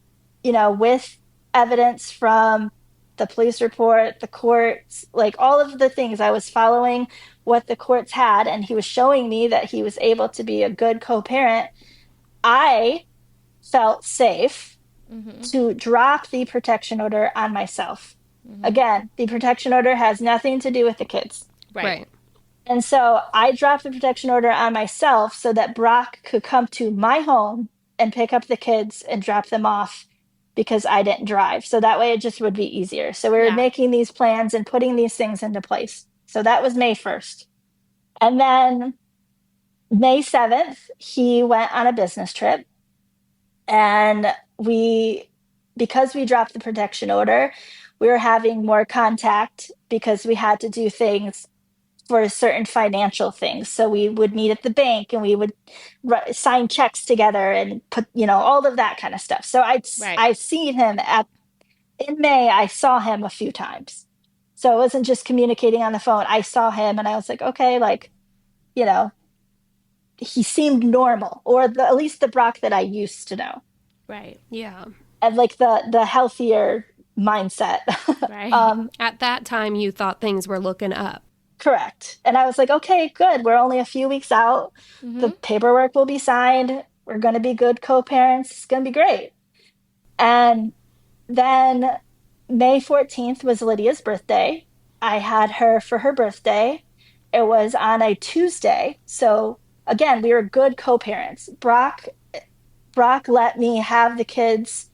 with evidence from the police report, the courts, like all of the things. I was following what the courts had, and he was showing me that he was able to be a good co parent. I felt safe to drop the protection order on myself. Again, the protection order has nothing to do with the kids. Right. And so I dropped the protection order on myself so that Brock could come to my home and pick up the kids and drop them off because I didn't drive. So that way it just would be easier. So we were Yeah. making these plans and putting these things into place. So that was May 1st. And then May 7th, he went on a business trip. And because we dropped the protection order, we were having more contact because we had to do things for certain financial things. So we would meet at the bank and we would sign checks together and put, all of that kind of stuff. So Right. I seen him in May. I saw him a few times. So it wasn't just communicating on the phone. I saw him and I was like, okay, like, he seemed normal, or at least the Brock that I used to know. Right. Yeah. And like the healthier mindset. Right. At that time, you thought things were looking up. Correct. And I was like, okay, good. We're only a few weeks out. The paperwork will be signed. We're going to be good co-parents. It's going to be great. And then May 14th was Lydia's birthday. I had her for her birthday. It was on a Tuesday. So again, we were good co-parents. Brock let me have the kids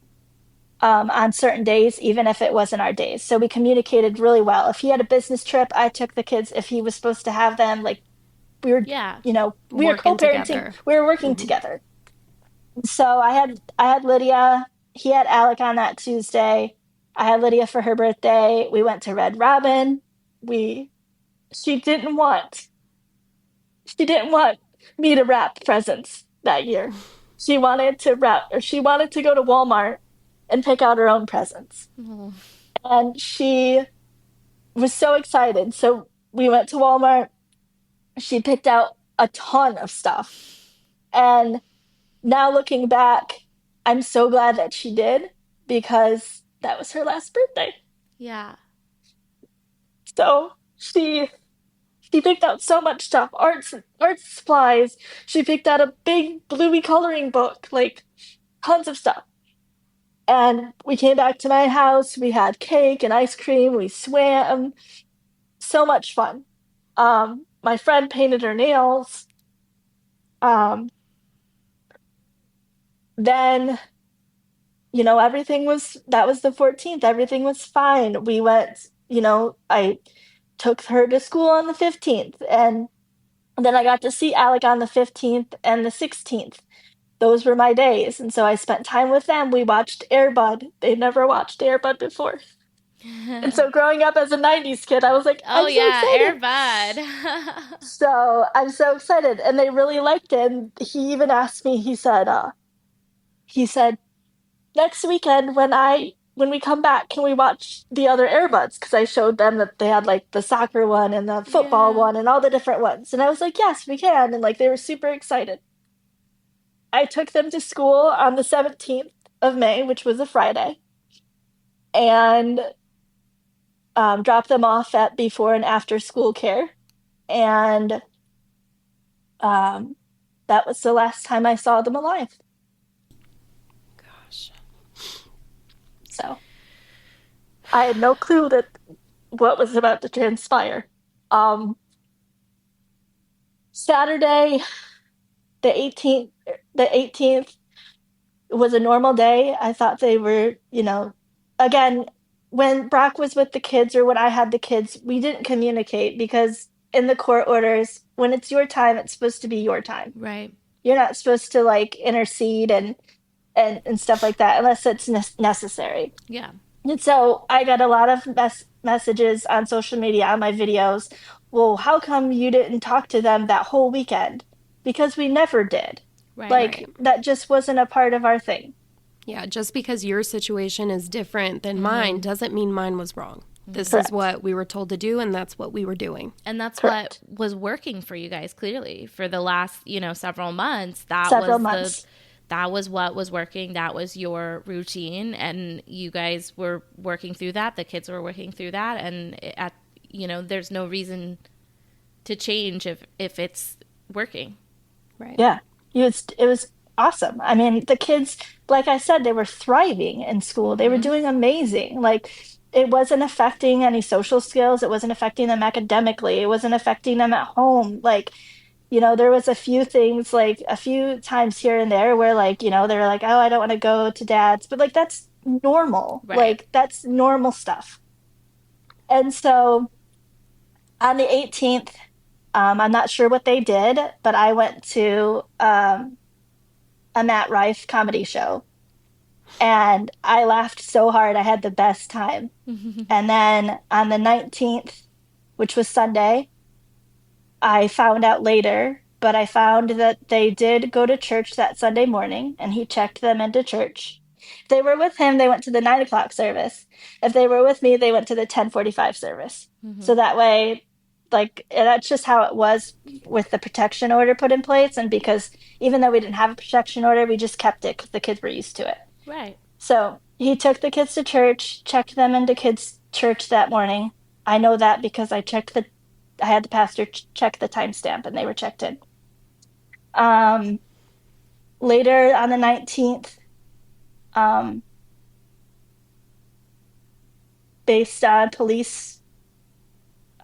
on certain days, even if it wasn't our days. So we communicated really well. If he had a business trip, I took the kids. If he was supposed to have them, like we were, Yeah. we were Working co-parenting. together. We were working together. So I had Lydia. He had Alec on that Tuesday. I had Lydia for her birthday. We went to Red Robin. She didn't want me to wrap presents that year. She wanted to go to Walmart and pick out her own presents. Oh. And she was so excited. So we went to Walmart. She picked out a ton of stuff. And now looking back, I'm so glad that she did because that was her last birthday. Yeah. So she picked out so much stuff, art supplies. She picked out a big bluey coloring book, like tons of stuff. And we came back to my house. We had cake and ice cream. We swam. So much fun. My friend painted her nails. Um, then, that was the 14th. Everything was fine. We went I took her to school on the 15th, and then I got to see Alec on the 15th and the 16th. Those were my days, and so I spent time with them. We watched Airbud. They'd never watched Airbud before. And so growing up as a 90s kid, I was like, Oh I'm so yeah, Air excited. Bud. So I'm so excited. And they really liked it. And he even asked me, he said, next weekend when we come back, can we watch the other Airbuds? Because I showed them that they had like the soccer one and the football Yeah. one and all the different ones. And I was like, yes, we can. And like they were super excited. I took them to school on the 17th of May, which was a Friday, and dropped them off at before and after school care. And um, that was the last time I saw them alive. Gosh. So I had no clue that what was about to transpire. Um, Saturday, the 18th was a normal day. I thought they were, again, when Brock was with the kids or when I had the kids, we didn't communicate because in the court orders, when it's your time, it's supposed to be your time. Right. You're not supposed to like intercede and stuff like that unless it's necessary. Yeah. And so I got a lot of messages on social media on my videos. Well, how come you didn't talk to them that whole weekend? Because we never did. Right. Like Right. that just wasn't a part of our thing. Yeah, just because your situation is different than mine doesn't mean mine was wrong. This is Correct. what we were told to do, and that's what we were doing. And that's what Correct. was working for you guys clearly for the last, several months. Several months. That was what was working. That was your routine, and you guys were working through that. The kids were working through that, and there's no reason to change if it's working. Right. Yeah. It was awesome. I mean, the kids, like I said, they were thriving in school. They were doing amazing. Like it wasn't affecting any social skills. It wasn't affecting them academically. It wasn't affecting them at home. Like, there was a few things, like a few times here and there where like, they're like, oh, I don't want to go to dad's, but like that's normal. Right. Like that's normal stuff. And so on the 18th, I'm not sure what they did, but I went to a Matt Rife comedy show and I laughed so hard. I had the best time. And then on the 19th, which was Sunday, I found out later, but I found that they did go to church that Sunday morning and he checked them into church. If they were with him, they went to the 9 o'clock service. If they were with me, they went to the 10:45 service. So that way, like, and that's just how it was with the protection order put in place. And because even though we didn't have a protection order, we just kept it because the kids were used to it. Right. So he took the kids to church, checked them into kids' church that morning. I know that because I had the pastor check the timestamp and they were checked in. Um, Later on the 19th, um, based on police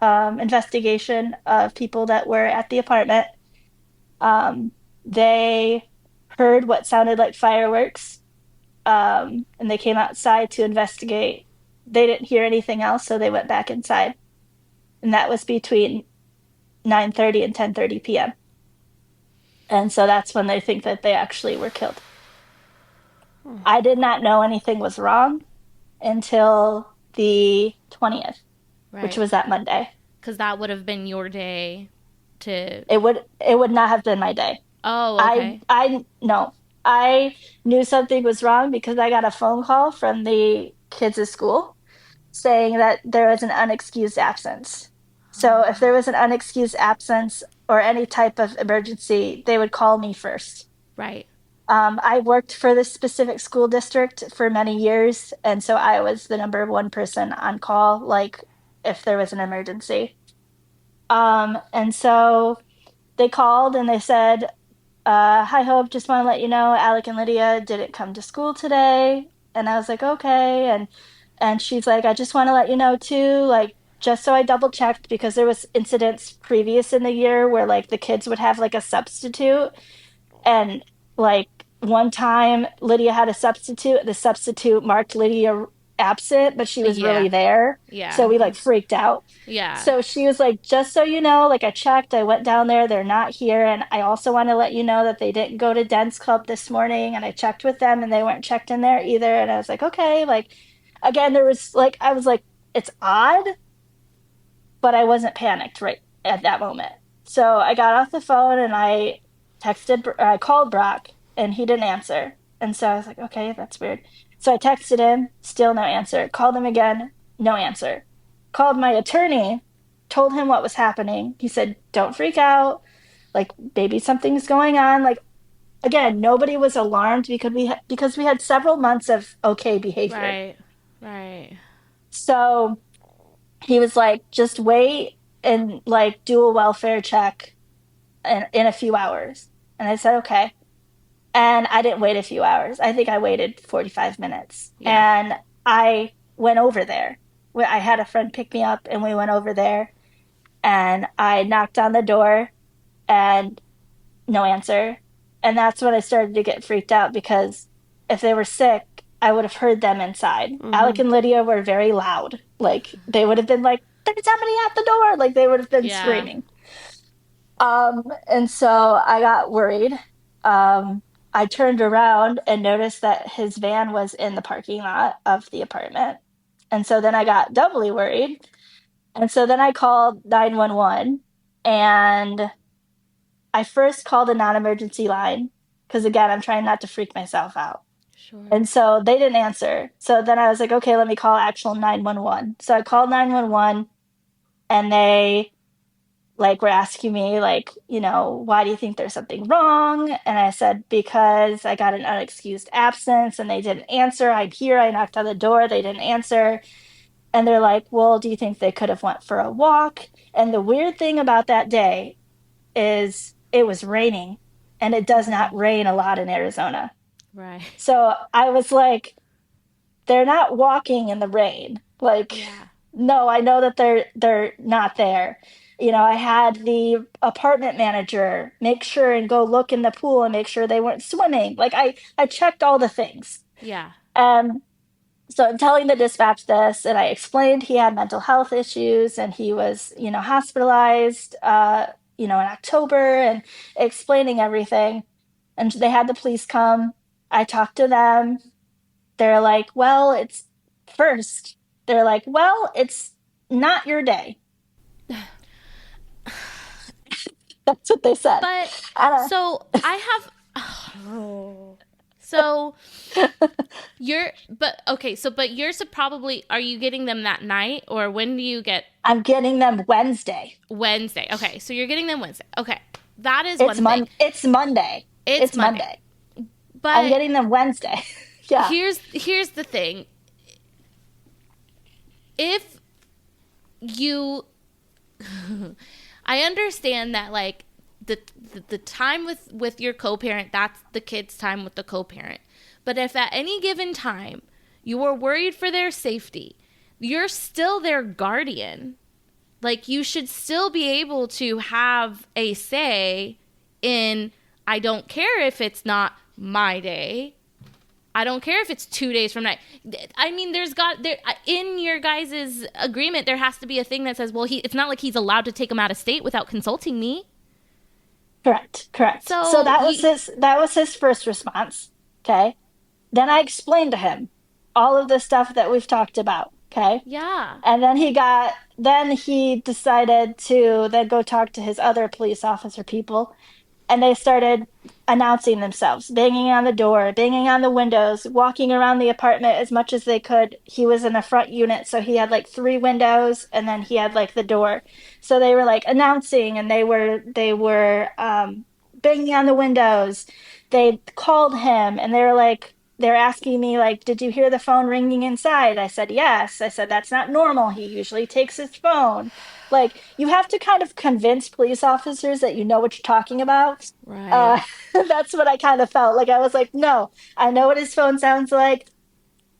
investigation of people that were at the apartment, they heard what sounded like fireworks, and they came outside to investigate. They didn't hear anything else, so they went back inside. And that was between 9:30 and 10:30 p.m. And so that's when they think that they actually were killed. I did not know anything was wrong until the 20th, which Right. was that Monday. Because that would have been your day to. It would not have been my day. Oh, I okay. I no. I knew something was wrong because I got a phone call from the kids at school saying that there was an unexcused absence. So if there was an unexcused absence or any type of emergency, they would call me first. Right. I worked for this specific school district for many years, and so I was the number one person on call, like if there was an emergency. And so they called and they said, "Hi, Hope, just want to let you know Alec and Lydia didn't come to school today." And I was like, "Okay." And she's like, "I just want to let you know too, like just so I double checked because there was incidents previous in the year where like the kids would have like a substitute and like one time Lydia had a substitute, the substitute marked Lydia absent, but she was Yeah. really there. So Yeah. we like freaked out. Yeah. So she was like, just so you know, like I checked, I went down there, they're not here. And I also want to let you know that they didn't go to Dance Club this morning. And I checked with them and they weren't checked in there either. And I was like, okay. Like, again, there was like, I was like, it's odd, but I wasn't panicked right at that moment. So I got off the phone and I called Brock and he didn't answer. And so I was like, okay, that's weird. So I texted him, still no answer. Called him again, no answer. Called my attorney, told him what was happening. He said, don't freak out. Like maybe something's going on. Like again, nobody was alarmed because we had several months of okay behavior. Right. Right. So he was like, just wait and like do a welfare check in a few hours. And I said, okay. And I didn't wait a few hours. I think I waited 45 minutes. Yeah. And I went over there. I had a friend pick me up and we went over there and I knocked on the door and no answer. And that's when I started to get freaked out because if they were sick, I would have heard them inside. Alec and Lydia were very loud. Like they would have been like, there's somebody at the door. Like they would have been Yeah. screaming. And so I got worried. I turned around and noticed that his van was in the parking lot of the apartment. And so then I got doubly worried. And so then I called 911 and I first called a non-emergency line because again, I'm trying not to freak myself out. Sure. And so they didn't answer. So then I was like, okay, let me call actual 911. So I called 911 and they like were asking me like, why do you think there's something wrong? And I said, because I got an unexcused absence and they didn't answer. I'm here. I knocked on the door. They didn't answer. And they're like, well, do you think they could have went for a walk? And the weird thing about that day is it was raining and it does not rain a lot in Arizona. Right. So I was like, they're not walking in the rain. Like, Yeah. no, I know that they're not there. I had the apartment manager make sure and go look in the pool and make sure they weren't swimming. Like I checked all the things. Yeah. Um, so I'm telling the dispatch this, and I explained he had mental health issues and he was, hospitalized, in October, and explaining everything. And they had the police come. I talked to them. They're like, well, it's first. They're like, well, it's not your day. That's what they said. But I don't so I have so but yours are probably, are you getting them that night or when do you get I'm getting them Wednesday. Wednesday? Okay, so you're getting them Wednesday. Okay. That is It's one thing. It's Monday. It's Monday. But I'm getting them Wednesday. Yeah. here's the thing. If you I understand that like the time with your co-parent, that's the kid's time with the co-parent. But if at any given time you are worried for their safety, you're still their guardian. Like you should still be able to have a say in, I don't care if it's not my day. I don't care if it's 2 days from now. I mean, in your guys' agreement, there has to be a thing that says, well, it's not like he's allowed to take him out of state without consulting me. Correct. So that was his first response. Okay. Then I explained to him all of the stuff that we've talked about. Okay. Yeah. And then he decided to then go talk to his other police officer people. And they started announcing themselves, banging on the door, banging on the windows, walking around the apartment as much as they could. He was in the front unit, so he had like 3 windows, and then he had like the door. So they were like announcing, and they were banging on the windows. They called him, and they're asking me like, "Did you hear the phone ringing inside?" I said, "Yes." I said, "That's not normal. He usually takes his phone." Like, you have to kind of convince police officers that you know what you're talking about. Right. That's what I kind of felt. Like, I was like, no, I know what his phone sounds like.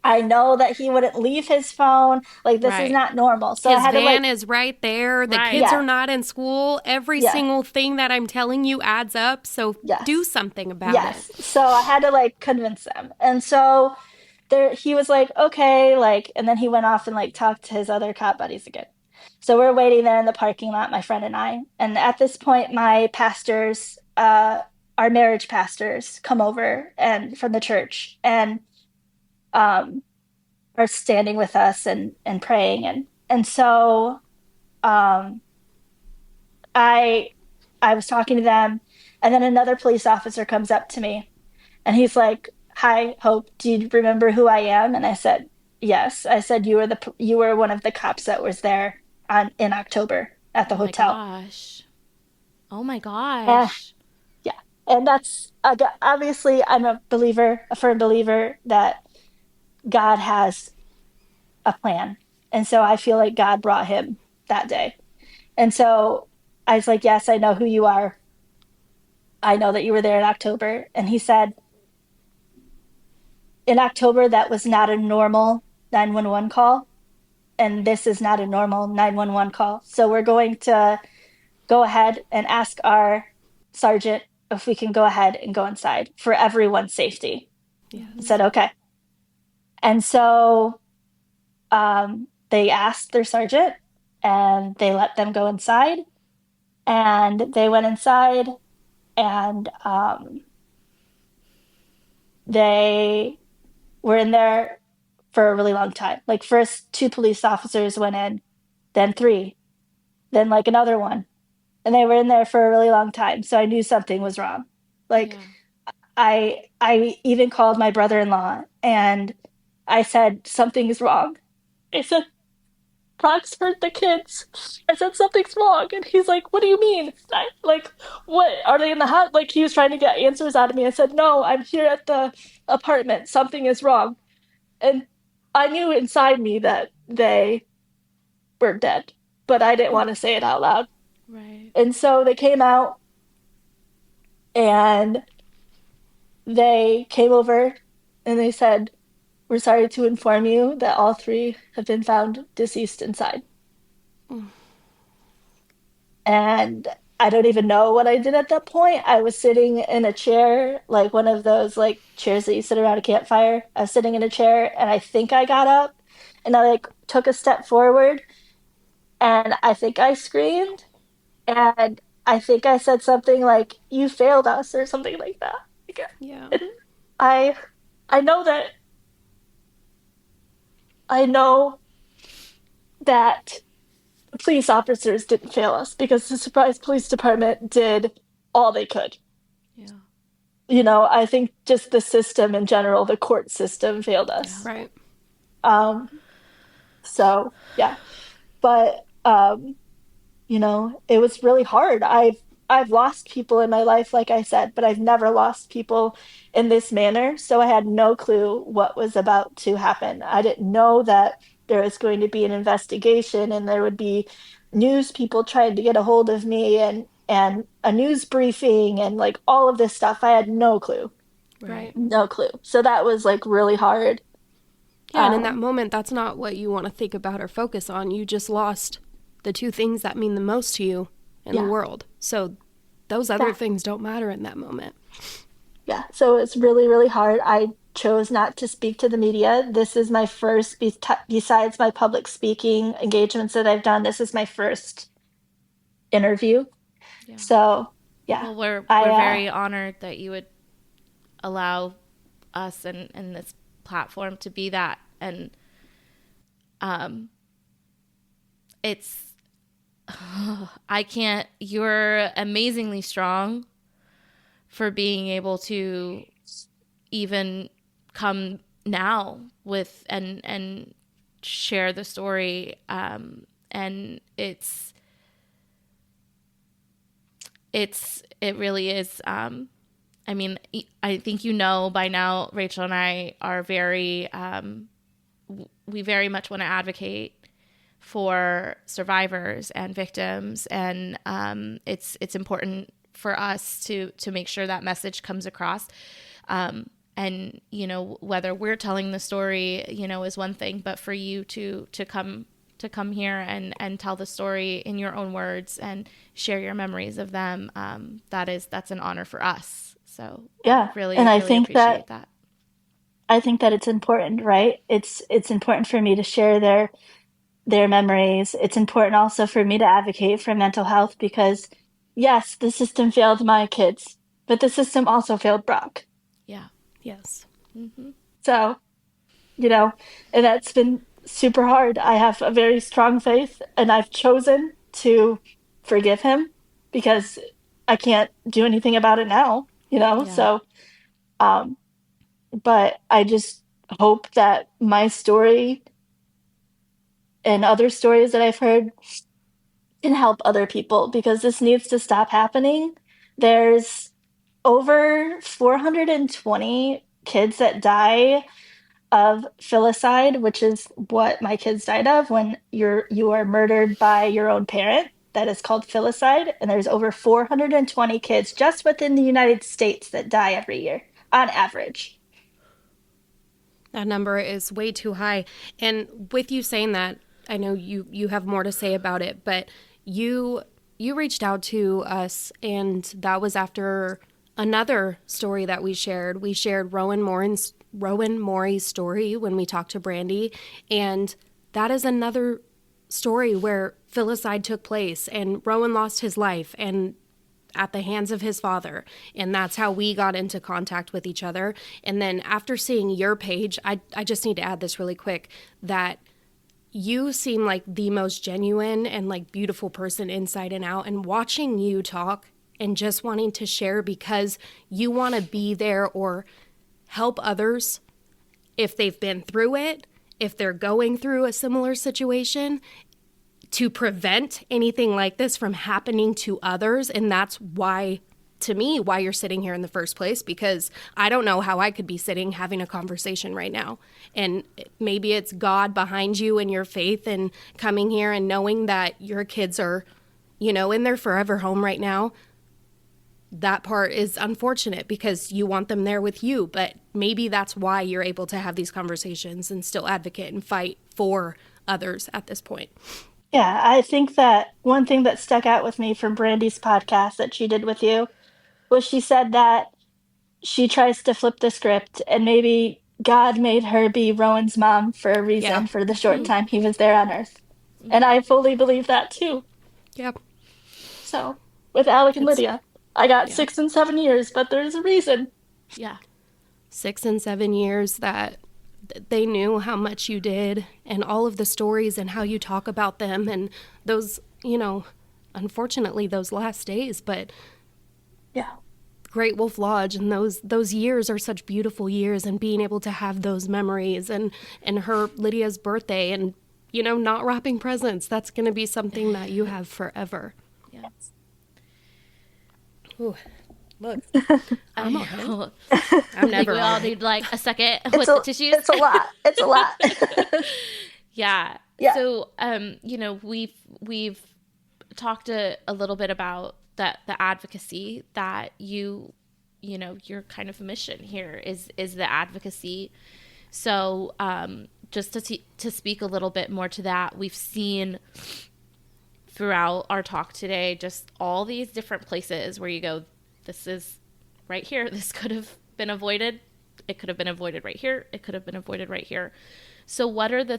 I know that he wouldn't leave his phone. Like, this is Right. not normal. So I His had to van like, is right there. The Right. kids Yeah. are not in school. Every Yeah. single thing that I'm telling you adds up. So Yes. do something about yes. it. So I had to like convince them. And so he was like, okay, like, and then he went off and like talked to his other cop buddies again. So we're waiting there in the parking lot, my friend and I. And at this point, my pastors, our marriage pastors, come over and from the church and um, are standing with us and praying. And so um, I I was talking to them, and then another police officer comes up to me, and he's like, "Hi, Hope. Do you remember who I am?" And I said, "Yes." I said, You were one of the cops that was there on in October at the Oh my hotel." gosh. Oh my Uh, gosh. yeah, and that's obviously I'm a believer, a firm believer that God has a plan, and so I feel like God brought him that day. And so I was like, "Yes, I know who you are. I know that you were there in October." And he said, "In October, that was not a normal 911 call. And this is not a normal 911 call. So we're going to go ahead and ask our sergeant if we can go ahead and go inside for everyone's safety." I Yes. said, "Okay." And so they asked their sergeant and they let them go inside. And they went inside and they were in there for a really long time. Like, first, two police officers went in, then three, then like another one. And they were in there for a really long time. So I knew something was wrong. Like, Yeah. I even called my brother-in-law and I said, "Something is wrong." I said, "Brock's hurt the kids." I said, "Something's wrong." And he's like, "What do you mean?" Like, what? Are they in the house? Like, he was trying to get answers out of me. I said, "No, I'm here at the apartment. Something is wrong." And I knew inside me that they were dead, but I didn't want to say it out loud. Right. And so they came out and they came over and they said, "We're sorry to inform you that all three have been found deceased inside." And I don't even know what I did at that point. I was sitting in a chair, like one of those like chairs that you sit around a campfire. I was sitting in a chair and I think I got up and I like took a step forward and I think I screamed and I think I said something like, "You failed us," or something like that. Like, Yeah. and I I know that I know that the police officers didn't fail us because the Surprise Police Department did all they could. Yeah. I think just the system in general, the court system failed Yeah. us. Right. Um, so yeah, but it was really hard. I've lost people in my life, like I said, but I've never lost people in this manner. So I had no clue what was about to happen. I didn't know that there was going to be an investigation and there would be news people trying to get a hold of me and a news briefing and like all of this stuff. I had no clue. Right. Right. No clue. So that was like really hard. Yeah, and in that Um, moment, that's not what you want to think about or focus on. You just lost the two things that mean the most to you in the yeah, world. So those other yeah, things don't matter in that moment. yeah. So it's really, really hard. I chose not to speak to the media. This is my first, besides my public speaking engagements that I've done, this is my first interview. Yeah. So yeah, Well, we're I very honored that you would allow us and this platform to be that. And um it's I can't you're amazingly strong for being able to even come now with and share the story, and it really is. I mean, I think by now, Rachel and I are we very much want to advocate for survivors and victims, and it's important for us to make sure that message comes across. And whether we're telling the story, is one thing, but for you to come here and tell the story in your own words and share your memories of them, that's an honor for us. So yeah, really, and I really think that appreciate that. I think that it's important, right? It's important for me to share their memories. It's important also for me to advocate for mental health because yes, the system failed my kids, but the system also failed Brock. Yeah. Yes. So, you know, and that's been super hard. I have a very strong faith and I've chosen to forgive him because I can't do anything about it now, you know? Yeah. So, um, but I just hope that my story and other stories that I've heard can help other people because this needs to stop happening. There's over 420 kids that die of filicide, which is what my kids died of when you are murdered by your own parent. That is called filicide, and there's over 420 kids just within the United States that die every year on average. That number is way too high. And with you saying that, I know you have more to say about it, but you you reached out to us, and that was after another story that we shared. We shared Rowan Maury's story when we talked to Brandy, and that is another story where filicide took place and Rowan lost his life and at the hands of his father. And that's how we got into contact with each other. And then after seeing your page, I just need to add this really quick, that you seem like the most genuine and like beautiful person inside and out. And watching you talk and just wanting to share because you want to be there or help others if they've been through it, if they're going through a similar situation, to prevent anything like this from happening to others. And that's why, to me, why you're sitting here in the first place, because I don't know how I could be sitting having a conversation right now. And maybe it's God behind you and your faith and coming here and knowing that your kids are, in their forever home right now. That part is unfortunate because you want them there with you, but maybe that's why you're able to have these conversations and still advocate and fight for others at this point. Yeah, I think that one thing that stuck out with me from Brandy's podcast that she did with you was she said that she tries to flip the script and maybe God made her be Rowan's mom for a Yeah. reason for the short time he was there on Earth. And I fully believe that too. Yep. So with Alec and It's, Lydia, I got yeah. 6 and 7 years, but there's a reason. Yeah. 6 and 7 years that they knew how much you did and all of the stories and how you talk about them and those, unfortunately those last days, but Yeah. Great Wolf Lodge and those years are such beautiful years, and being able to have those memories and her Lydia's birthday and not wrapping presents, that's going to be something that you have forever. Yes. Ooh, look, I I'm okay. know. I'm I think never we all all right. need like a second with the tissues. It's a lot. It's a lot. Yeah. Yeah. So, we've talked a little bit about that, the advocacy that your kind of mission here is the advocacy. So, just to speak a little bit more to that, we've seen throughout our talk today just all these different places where you go, this is right here. This could have been avoided. It could have been avoided right here. It could have been avoided right here. So what are the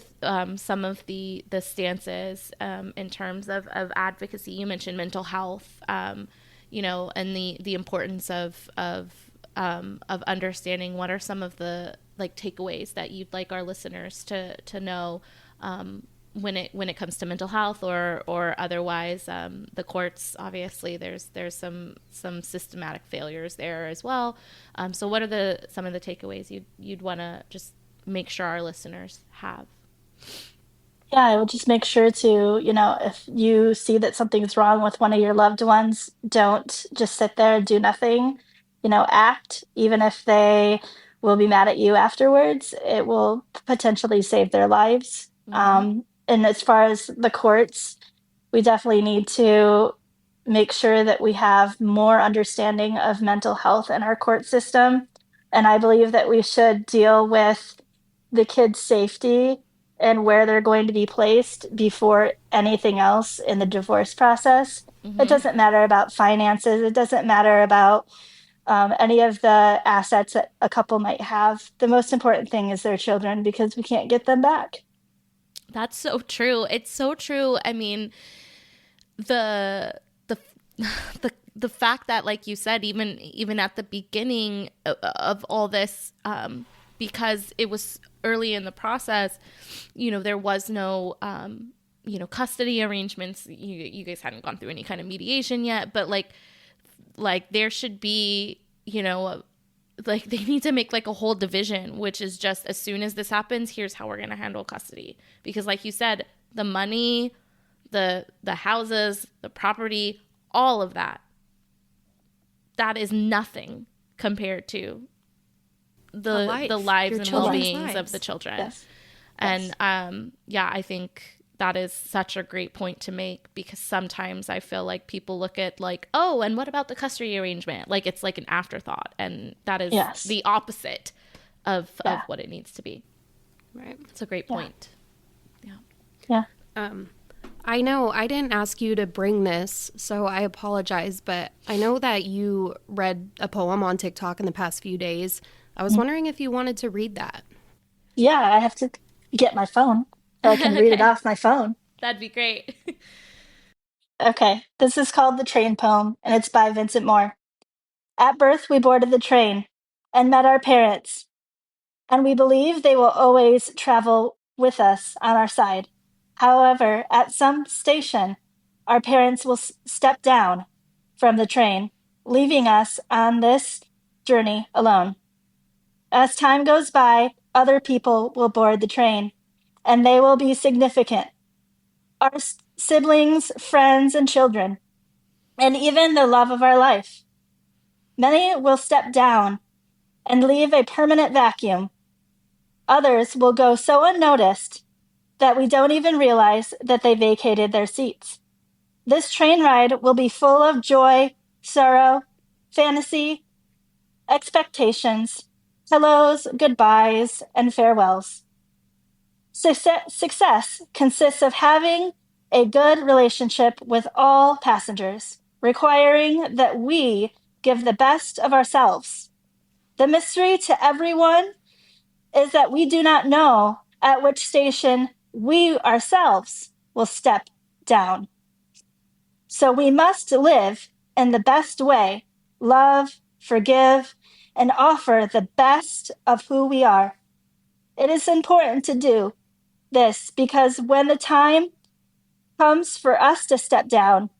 some of the stances in terms of advocacy? You mentioned mental health, and the importance of understanding. What are some of the like takeaways that you'd like our listeners to know when it comes to mental health or otherwise? The courts, obviously, there's some systematic failures there as well. So what are some of the takeaways you'd want to just make sure our listeners have? Yeah, I would just make sure to, if you see that something's wrong with one of your loved ones, don't just sit there and do nothing. Act, even if they will be mad at you afterwards, it will potentially save their lives. And as far as the courts, we definitely need to make sure that we have more understanding of mental health in our court system. And I believe that we should deal with the kids' safety and where they're going to be placed before anything else in the divorce process. It doesn't matter about finances. It doesn't matter about any of the assets that a couple might have. The most important thing is their children, because we can't get them back. That's so true. It's so true. I mean, the the the fact that, like you said, even at the beginning of all this, because it was early in the process, there was no custody arrangements. You guys hadn't gone through any kind of mediation yet, but like there should be, like they need to make like a whole division, which is just, as soon as this happens, here's how we're going to handle custody. Because like you said, the money, the houses, the property, all of that is nothing compared to the lives and well-beings of the children. Yes. And I think that is such a great point to make, because sometimes I feel like people look at like, oh, and what about the custody arrangement? Like it's like an afterthought, and that is the opposite of what it needs to be. Right. It's a great point. Yeah. I know I didn't ask you to bring this, so I apologize, but I know that you read a poem on TikTok in the past few days. I was wondering if you wanted to read that. Yeah, I have to get my phone so I can read it off my phone. That'd be great. Okay, this is called The Train Poem, and it's by Vincent Moore. At birth, we boarded the train and met our parents, and we believe they will always travel with us on our side. However, at some station, our parents will step down from the train, leaving us on this journey alone. As time goes by, other people will board the train, and they will be significant. Our siblings, friends, and children, and even the love of our life. Many will step down and leave a permanent vacuum. Others will go so unnoticed that we don't even realize that they vacated their seats. This train ride will be full of joy, sorrow, fantasy, expectations, hellos, goodbyes, and farewells. Success consists of having a good relationship with all passengers, requiring that we give the best of ourselves. The mystery to everyone is that we do not know at which station we ourselves will step down. So we must live in the best way, love, forgive, and offer the best of who we are. It is important to do this because when the time comes for us to step down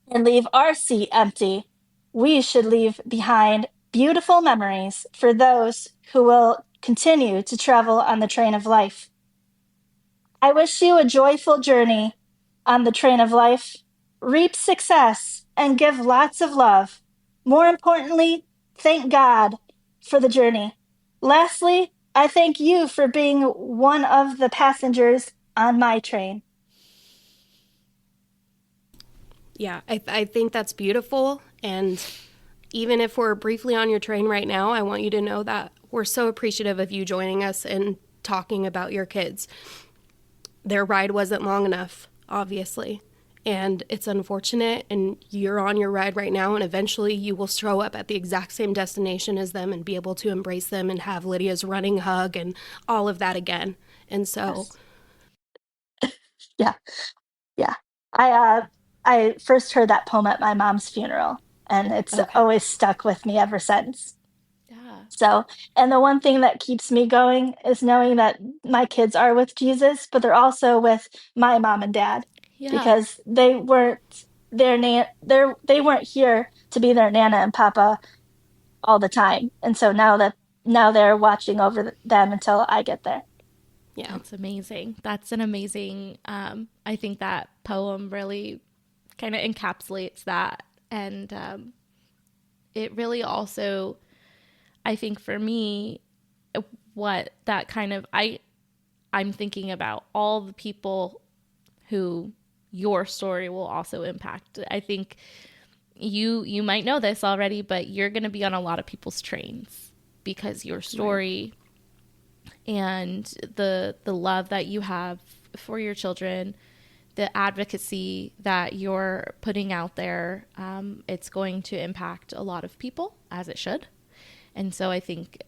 and leave our seat empty, we should leave behind beautiful memories for those who will continue to travel on the train of life. I wish you a joyful journey on the train of life. Reap success and give lots of love. More importantly, thank God for the journey. Lastly, I thank you for being one of the passengers on my train. Yeah, I think that's beautiful. And even if we're briefly on your train right now, I want you to know that we're so appreciative of you joining us and talking about your kids. Their ride wasn't long enough, obviously, and it's unfortunate, and you're on your ride right now, and eventually you will show up at the exact same destination as them and be able to embrace them and have Lydia's running hug and all of that again. And so... Yes. Yeah. I first heard that poem at my mom's funeral, and it's always stuck with me ever since. Yeah. So, and the one thing that keeps me going is knowing that my kids are with Jesus, but they're also with my mom and dad, because they weren't they weren't here to be their Nana and Papa all the time. And so now they're watching over them until I get there. Yeah. That's amazing. That's an amazing, I think that poem really kind of encapsulates that. And it really also, I think for me, what that kind of, I'm thinking about all the people who your story will also impact. I think you might know this already, but you're going to be on a lot of people's trains because your story and the love that you have for your children, the advocacy that you're putting out there, it's going to impact a lot of people, as it should. And so I think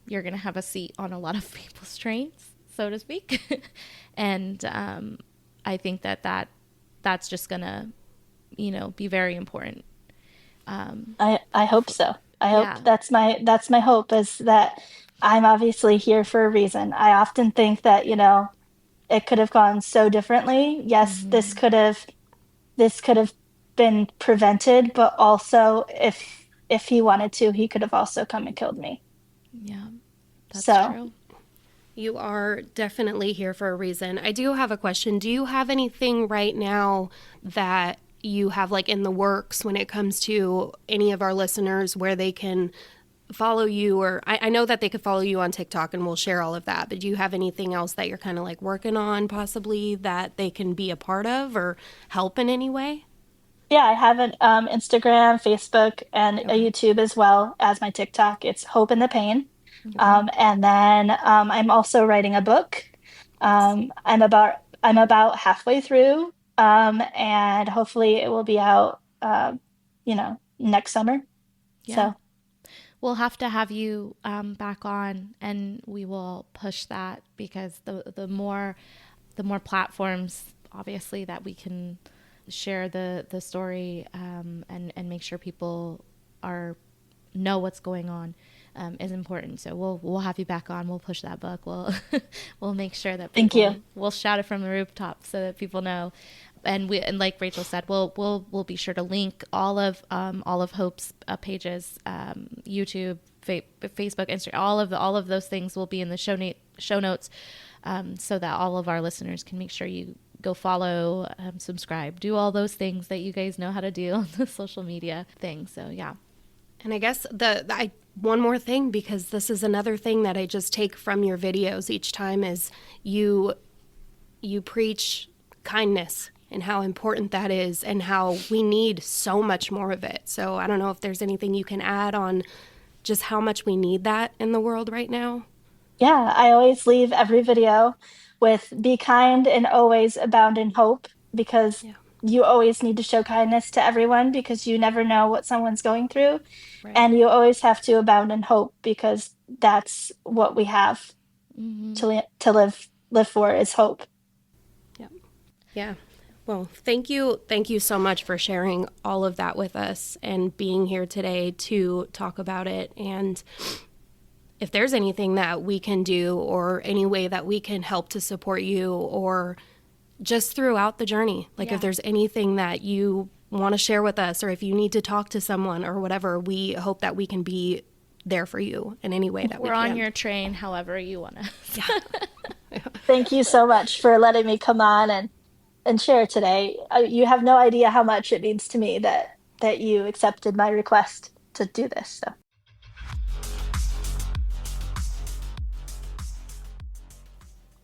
you're going to have a seat on a lot of people's trains, so to speak. And I think that's just going to, be very important. I hope so. I hope Yeah. that's my hope, is that I'm obviously here for a reason. I often think that, it could have gone so differently. Yes, this could have been prevented, but also if he wanted to, he could have also come and killed me. Yeah, that's So, true. You are definitely here for a reason. I do have a question. Do you have anything right now that you have like in the works when it comes to any of our listeners where they can follow you? Or I know that they could follow you on TikTok and we'll share all of that, but do you have anything else that you're kind of like working on possibly that they can be a part of or help in any way? yeah, I have an Instagram, Facebook, and a Okay. YouTube as well as my TikTok. It's Hope in the Pain. And then I'm also writing a book. Nice. I'm about halfway through, and hopefully it will be out, next summer. Yeah. So We'll have to have you back on, and we will push that, because the more platforms, obviously, that we can share the story, and make sure people know what's going on, is important. So we'll have you back on. We'll push that book. We'll make sure that thank people, you. we'll shout it from the rooftop so that people know. And like Rachel said, we'll be sure to link all of Hope's pages, YouTube, Facebook, Instagram, all of those things will be in the show notes, so that all of our listeners can make sure you go follow, subscribe, do all those things that you guys know how to do on the social media thing. So yeah. And I guess one more thing, because this is another thing that I just take from your videos each time, is you preach kindness and how important that is and how we need so much more of it. So I don't know if there's anything you can add on just how much we need that in the world right now. Yeah, I always leave every video with be kind and always abound in hope, because Yeah. you always need to show kindness to everyone because you never know what someone's going through. Right. And you always have to abound in hope because that's what we have to live for, is hope. Yeah. Yeah. Well, thank you. Thank you so much for sharing all of that with us and being here today to talk about it. And if there's anything that we can do or any way that we can help to support you, or just throughout the journey, like if there's anything that you want to share with us, or if you need to talk to someone or whatever, we hope that we can be there for you in any way that We're we can. on your train however you want to. Yeah. Thank you so much for letting me come on and share today. You have no idea how much it means to me that you accepted my request to do this. So.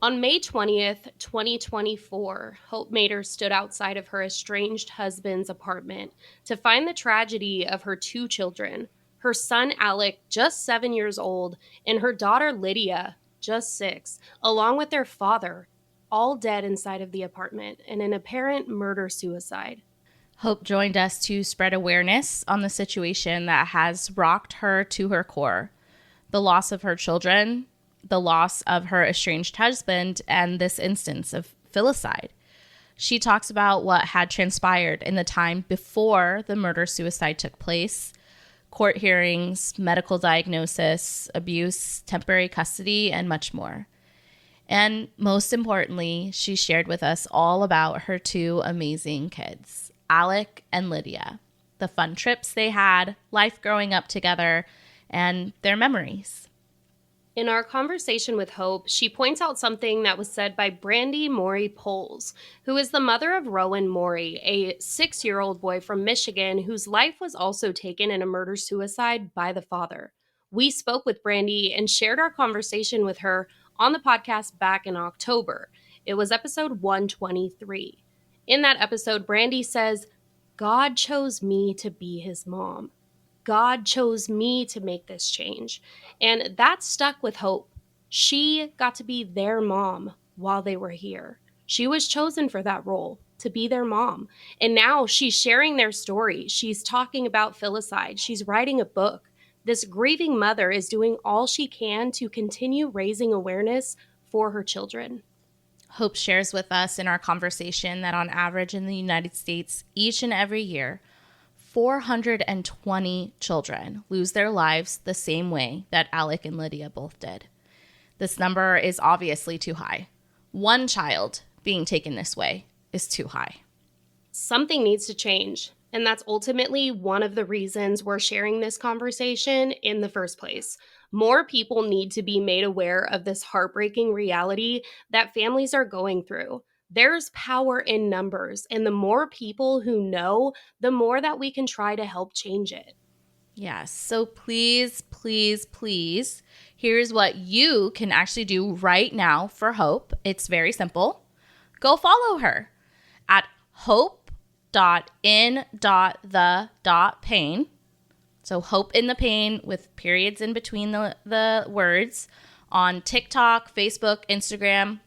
On May 20th, 2024, Hope Mater stood outside of her estranged husband's apartment to find the tragedy of her two children, her son Alec, just 7 years old, and her daughter Lydia, just 6, along with their father, all dead inside of the apartment in an apparent murder-suicide. Hope joined us to spread awareness on the situation that has rocked her to her core: the loss of her children, the loss of her estranged husband, and this instance of filicide. She talks about what had transpired in the time before the murder-suicide took place: court hearings, medical diagnosis, abuse, temporary custody, and much more. And most importantly, she shared with us all about her two amazing kids, Alec and Lydia, the fun trips they had, life growing up together, and their memories. In our conversation with Hope, she points out something that was said by Brandy Morey Poles, who is the mother of Rowan Morey, a 6-year-old boy from Michigan whose life was also taken in a murder-suicide by the father. We spoke with Brandy and shared our conversation with her on the podcast back in October. It was episode 123. In that episode, Brandy says, "God chose me to be his mom. God chose me to make this change." And that stuck with Hope. She got to be their mom while they were here. She was chosen for that role. to be their mom. And now she's sharing their story. She's talking about filicide. She's writing a book. This grieving mother is doing all she can to continue raising awareness for her children. Hope shares with us in our conversation that on average in the United States, each and every year, 420 children lose their lives the same way that Alec and Lydia both did. This number is obviously too high. One child being taken this way is too high. Something needs to change. And that's ultimately one of the reasons we're sharing this conversation in the first place. More people need to be made aware of this heartbreaking reality that families are going through. There's power in numbers, and the more people who know, the more that we can try to help change it. Yes, so please, please, please, here's what you can actually do right now for Hope. It's very simple. Go follow her at hope.in.the.pain. So Hope in the Pain with periods in between the words on TikTok, Facebook, Instagram.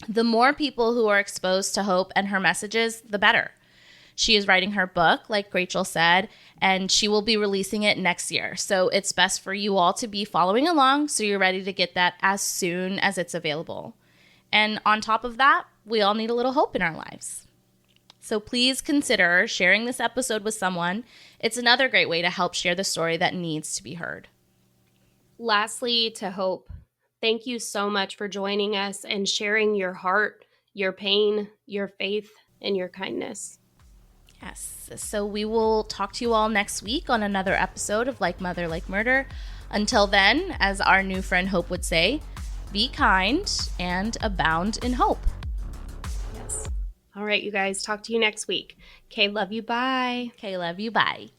The more people who are exposed to Hope and her messages, the better. She is writing her book, like Rachel said, and she will be releasing it next year. So it's best for you all to be following along so you're ready to get that as soon as it's available. And on top of that, we all need a little hope in our lives. So please consider sharing this episode with someone. It's another great way to help share the story that needs to be heard. Lastly, to Hope, thank you so much for joining us and sharing your heart, your pain, your faith, and your kindness. Yes. So we will talk to you all next week on another episode of Like Mother, Like Murder. Until then, as our new friend Hope would say, be kind and abound in hope. Yes. All right, you guys. Talk to you next week. Okay, love you. Bye. Okay, love you. Bye.